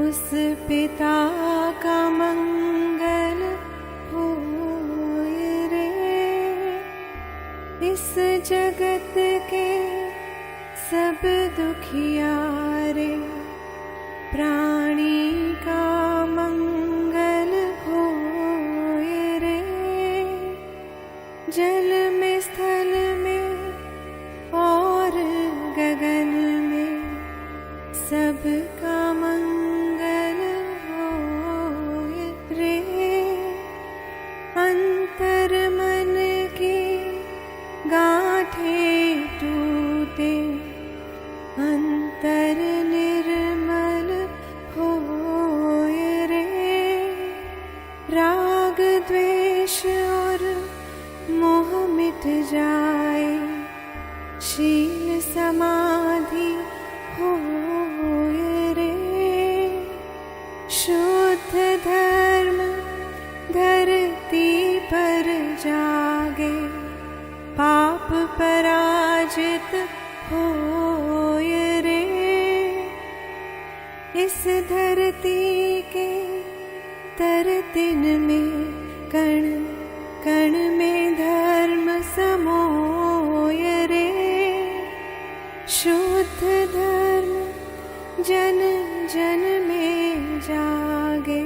उस पिता का मंगल होए रे इस जगत के सब दुखियारे प्राणी का मंगल होए रे जल में स्थल में और गगन में सबका मंगल होए रे अंतर मन की गांठें टूटे अंतर निर्मल होए रे राग द्वेष और मोह मिट जाए शील समाधि होए रे शुद्ध धर्म धरती पर जागे पाप पराजित होए रे इस धरती के तरतिन में कण कण में धर्म समोय रे शुद्ध धर्म जन जन में जागे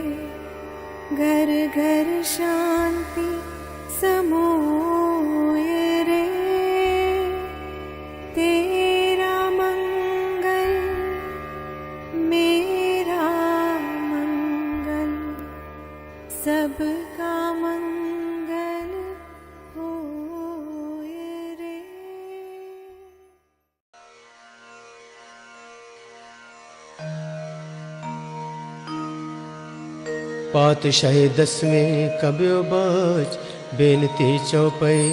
घर घर शांति समोय रे तेरा मंगल मेरा मंगल सबका मंगल होय रे। पातशाही 10वें कब्यो बाज बेनती चौपाई।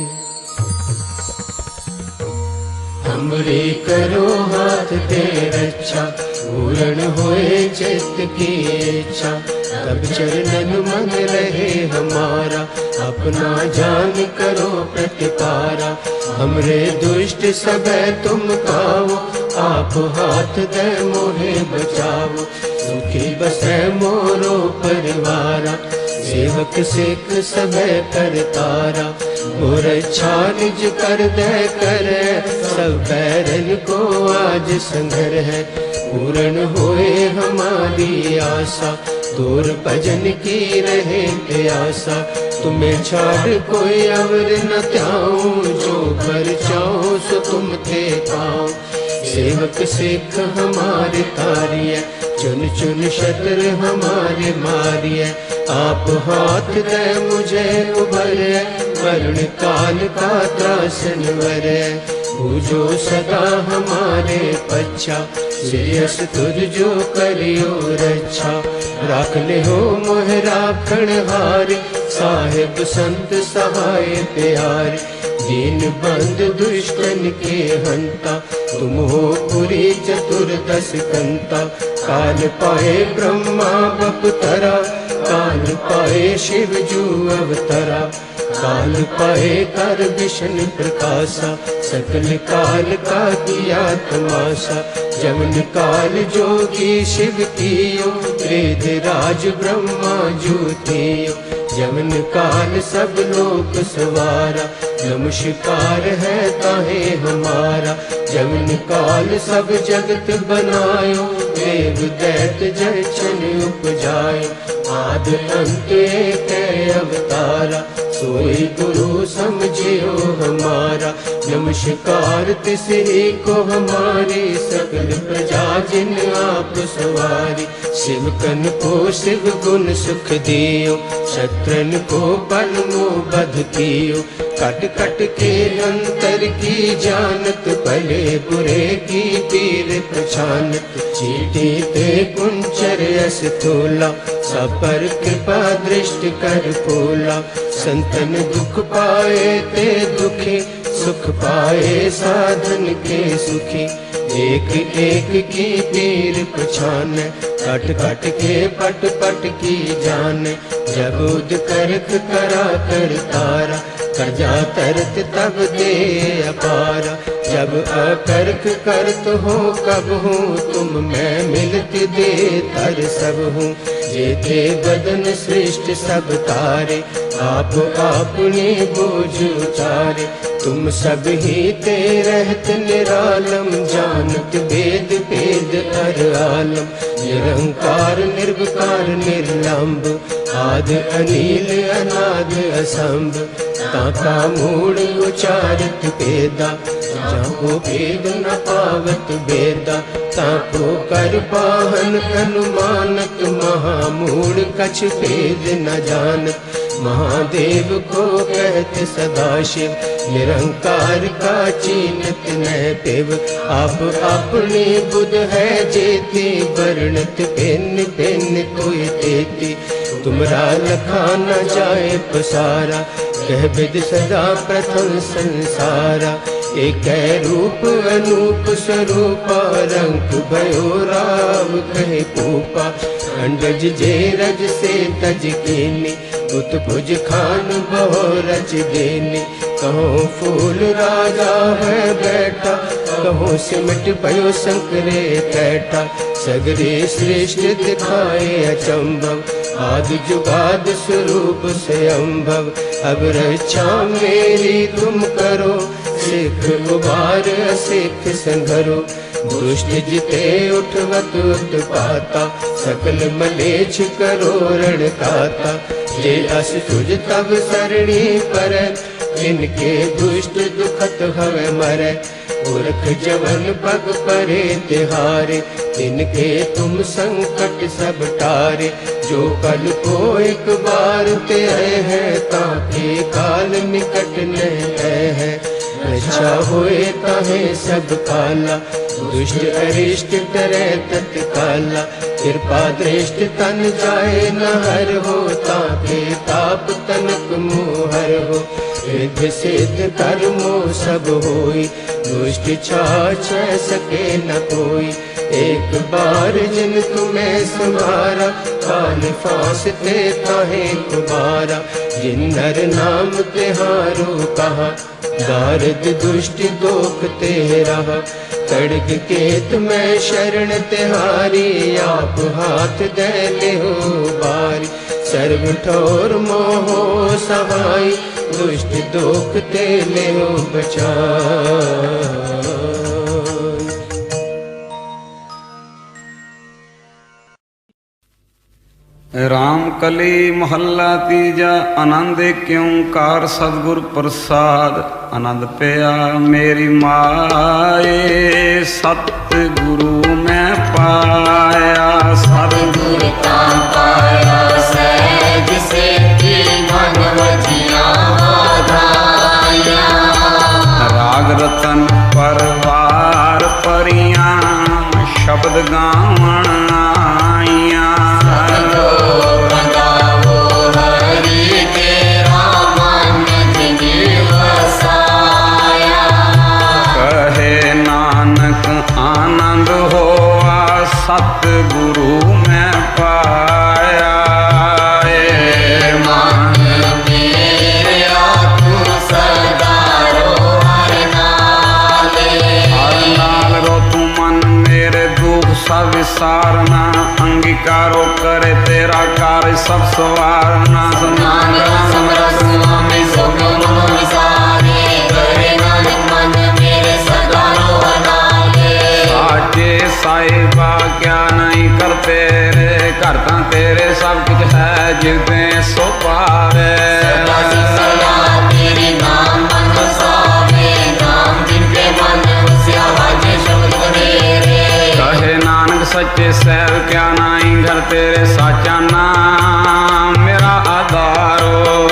हमरे करो हाथ दे रक्षा, पूर्ण होए चित्त की इच्छा। तब चरणन मन रहे हमारा, अपना जान करो प्रतिपारा। हमरे दुष्ट सब तुम काओ, आप हाथ दे मोहे बचाओ। सुखी बसे मोरो परिवारा, सेवक सिख सब करतारा। मोर इच्छा निज कर दे करे, सब बैरन को आज संघर है। पूर्ण होए हमारी आशा, तोर भजन की रहे प्यासा। तुम्हें छाड़ कोई अवर न त्याऊं, जो कर चाहो सो तुम थे पाओ। सेवक सिख हमारे तारिय, चुन चुन शत्रु हमारे मारिय। आप हाथ दे मुझे उभरे, मरण काल का त्रासन वरे। पूजो सदा हमारे पच्छा, श्रेयस तुझ जो करियो रक्षा। राख ले हो मोह राखण हारे, साहिब संत सहाय प्यारे। दीन बंद दुष्टन के हंता, तुम हो पुरी चतुर्दश कंता। काल पाए ब्रह्मा बपतरा, काल पाए शिव जू अवतरा। काल पाए कर विष्णु प्रकाशा, सकल काल का किया तमाशा। जमन काल जोगी शिव कियो, वेद राज ब्रह्मा ज्योतियो। जमन काल सब लोक सवारा, नमस्कार है ताहे हमारा। जमन काल सब जगत बनायो, देव दैत जय छन उपजायो। आदि अंत एक अवतारा, सोई गुरु समझियो हमारा। नमस्कार तिसरी को हमारी, सकल प्रजा जिन आप सवारी। शिवकन को शिव गुण सुख दियो, शत्रन को बल मोह बध कियो। कट कट के अंतर की जानत, भले बुरे की पीर पहचानत। चीटी ते कुंचर यस तोला, सब पर कृपा दृष्टि कर पोला। संतन दुख पाए ते दुखी, सुख पाए साधन के सुखी। एक एक की पीर पहचान, कट कट के पट पट की जान। जब उद करख करा कर तारा, करजा तरत तब दे अपारा। जब अकर्क करत हो कब हूँ, तुम मैं मिलत दे तर सब हूँ। जेते बदन सृष्ट सब तारे, आप अपने बोझ उतारे। तुम सब ही ते रहत निरालम, जानत वेद भेद हर आलम। निरंकार निर्विकार निर्लंब, आदि अनील अनाद असंभ। ताका मूल उचारत वेदा, जाको भेद न पावत वेदा। ताको कर पाहन अनुमानक, महामूल कछ भेद न जानत। महादेव को कहते सदाशिव, निरंकार का चीनत न पेव। आप अपने बुध है जेती, वर्णत भिन्न भिन्न कोई तेती। तुमरा लखा न जाए पसारा, कह विद सदा प्रथम संसारा। एक रूप अनूप स्वरूपा, रंग भयो राव कहे पूपा। अंडज जे रज से तज कीनी, उत्भुज खान बहु रच देनी। कहो फूल राजा है बैठा, कहो सिमट भयो शंकरे कैठा। सगरे श्रेष्ठ दिखाए अचंभव, आदि जुगाद स्वरूप स्वयंभव। अब रक्षा मेरी तुम करो, सिख उबार सिख संघरो। दुष्ट जिते उठवत उत्पाता, सकल मलेच्छ करो रणकाता। जे अस तुझ तब सरणी पर, इनके दुष्ट दुखत हवे मरे। मूर्ख जवन पग परे तिहारे, तिनके तुम संकट सब टारे। जो कल को एक बार ते आए हैं ताके काल निकट न है। रक्षा होए ताहे सब काला, दुष्ट अरिष्ट डरे तत्काला। कृपा दृष्ट तन जाए न हर हो, ताके ताप तनक मोहर हो। रिद्ध सिद्ध कर्मो सब होई, दुष्ट छाछ सके न कोई। एक बार जिन तुम्हें संभारा, काल फांसते ताहे कुबारा। जिन नर नाम तिहारो कहा, दारद दुष्ट दोख ते रहा। खड्ग केत में शरण तिहारी, आप हाथ दे ले हो बारी। सर्व ठोर मोहो सहाय, दुष्ट दोख ते ले हो बचाई। राम कली महला तीजा, आनंद क्योंकार सतगुर प्रसाद। आनंद पिया मेरी माए, सतगुरु मैं पाया। सतगुर का पाया सहज सेठी, मन वजिया धाया। राग रतन परवार परियां, शब्द गावण आइया। आनंद होआ सतगुरु मैं पाया। मन मेरा तू सदा रो हर नाले। हर नाल रो तू मन मेरे दुख सब विसारना। अंगीकारो करे तेरा कार्य सब सवारना। साहिबा क्या नहीं करते रे, करता तेरे सब कुछ है जिते सो पावे। तेरे नाम मन सावे, नाम जिनके मन उसे आवाजे शब्द मेरे। कहे नानक सच्चे सैव क्या नहीं घर तेरे, साचा नाम मेरा आधारो।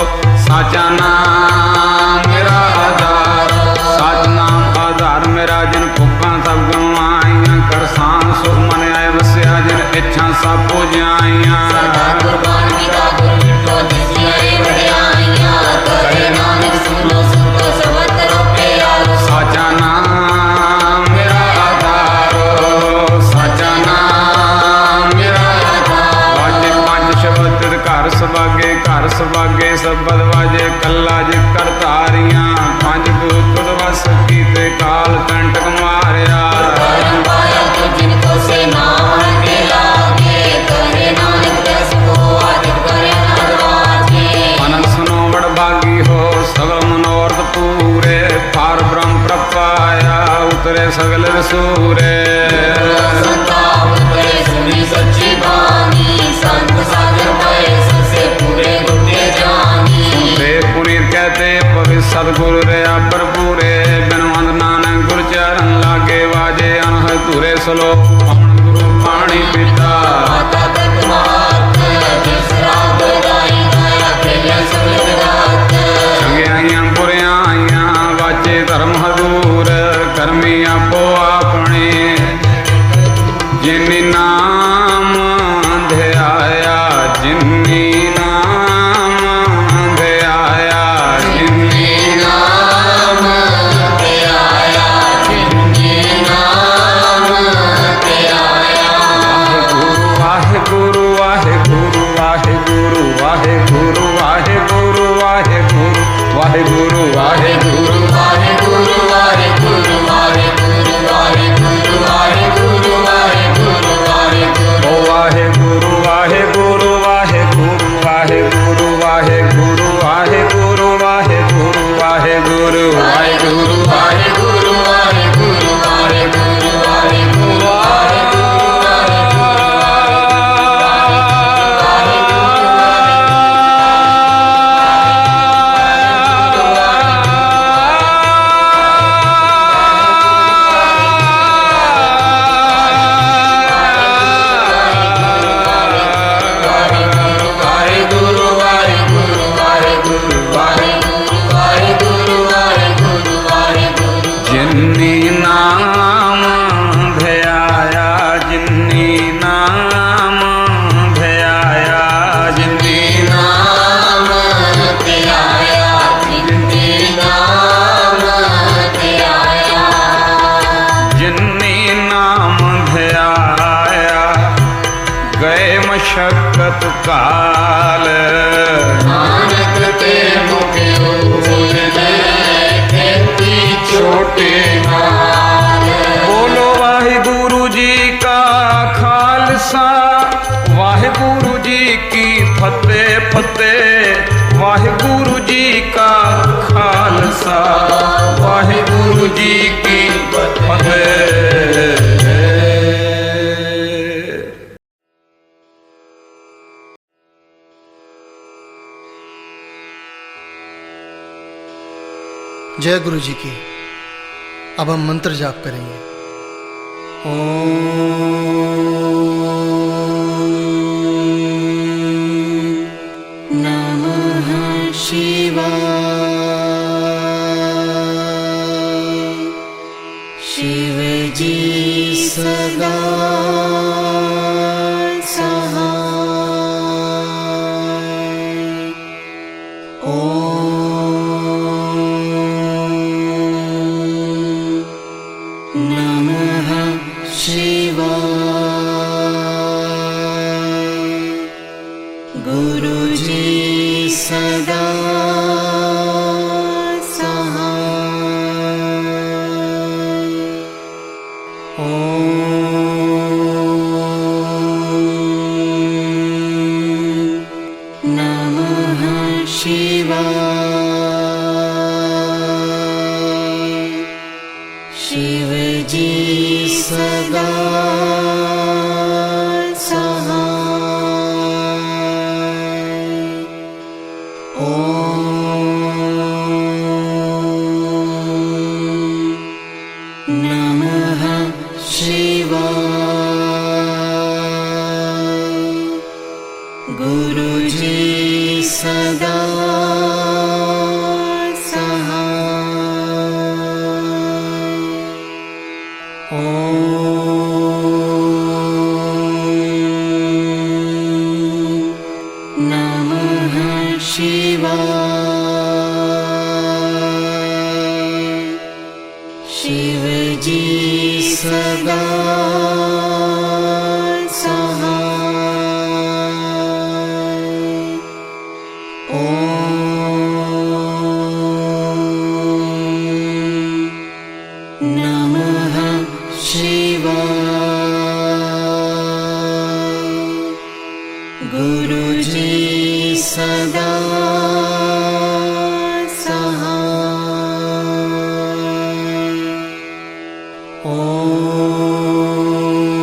साचा नाम मेरा आधारो, साच नाम आधार मेरा। जिन भुखा सब गवाइया, करसान सुख मन आए वस्या। जिन इच्छा सब पूजाइया, साचा नाम मेरा आधारो। साचा नाम मेरा आधारो। वाजे पंज शब्द घर सभागे, घर सभागे शब्द वाजे। कला जी कर तारियां, पंज भूत वस कीते काल कंटक मारिया। जिनको से नाम के लागे, करे नानक दस को आदित करे नरवाजे। अनंत सुनो बड़ भागी हो, सगल मनोरथ पूरे। पार ब्रह्म प्रपाया, उतरे सगल सूरे। संताप करे सुनी सच्ची बानी, संत सागर पाए सबसे पूरे गुटे जानी। वे पुनीत कहते पवित्र सतगुरु रे अपर पूरे। बिनवंत नानक गुर चरण लागे वाजे। अनहद तुरे सलो पवन गुरु पानी पिता। माता तक मात जिस रात गाई गाया खेले सगल रात। चंगियाइयां बुरियाइयां वाचे धर्म हजूर। कर्मी आपो अपने, जिन्नी नाम ध्याया। जिन्नी नाम ध्याया, जिन्नी नाम ध्याया। जिन्नी नाम ध्याया। जी की फतेह। जय गुरु जी की। अब हम मंत्र जाप करेंगे। नमः शिवाय। शिव जी सदा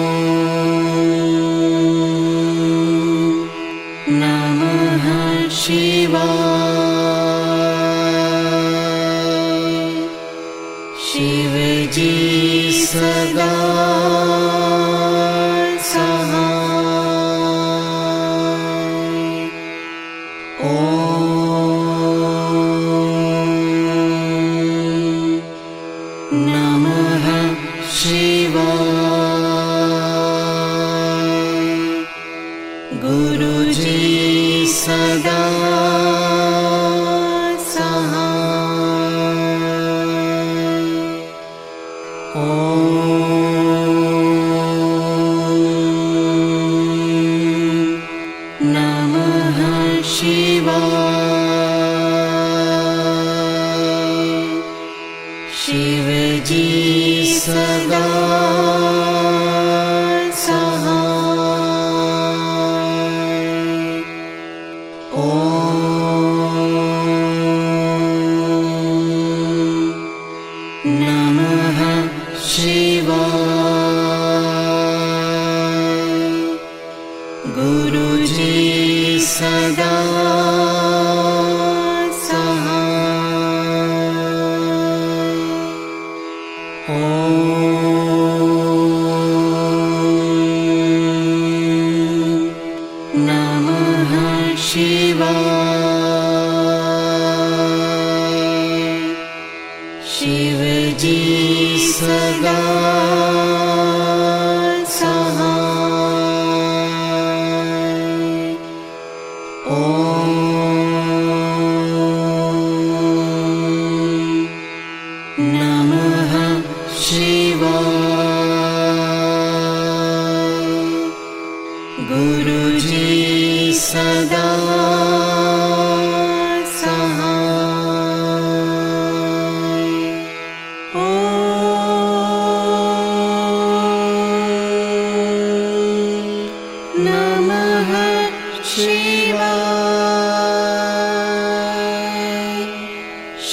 शिव जी सदा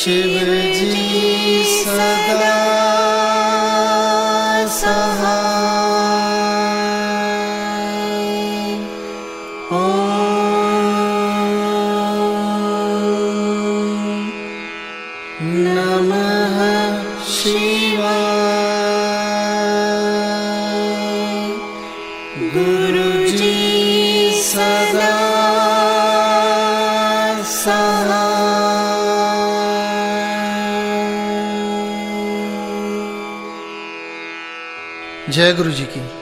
शिव जी सदा गुरु जी सदा सहाय। जय गुरु जी की।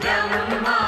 ब्रह्मा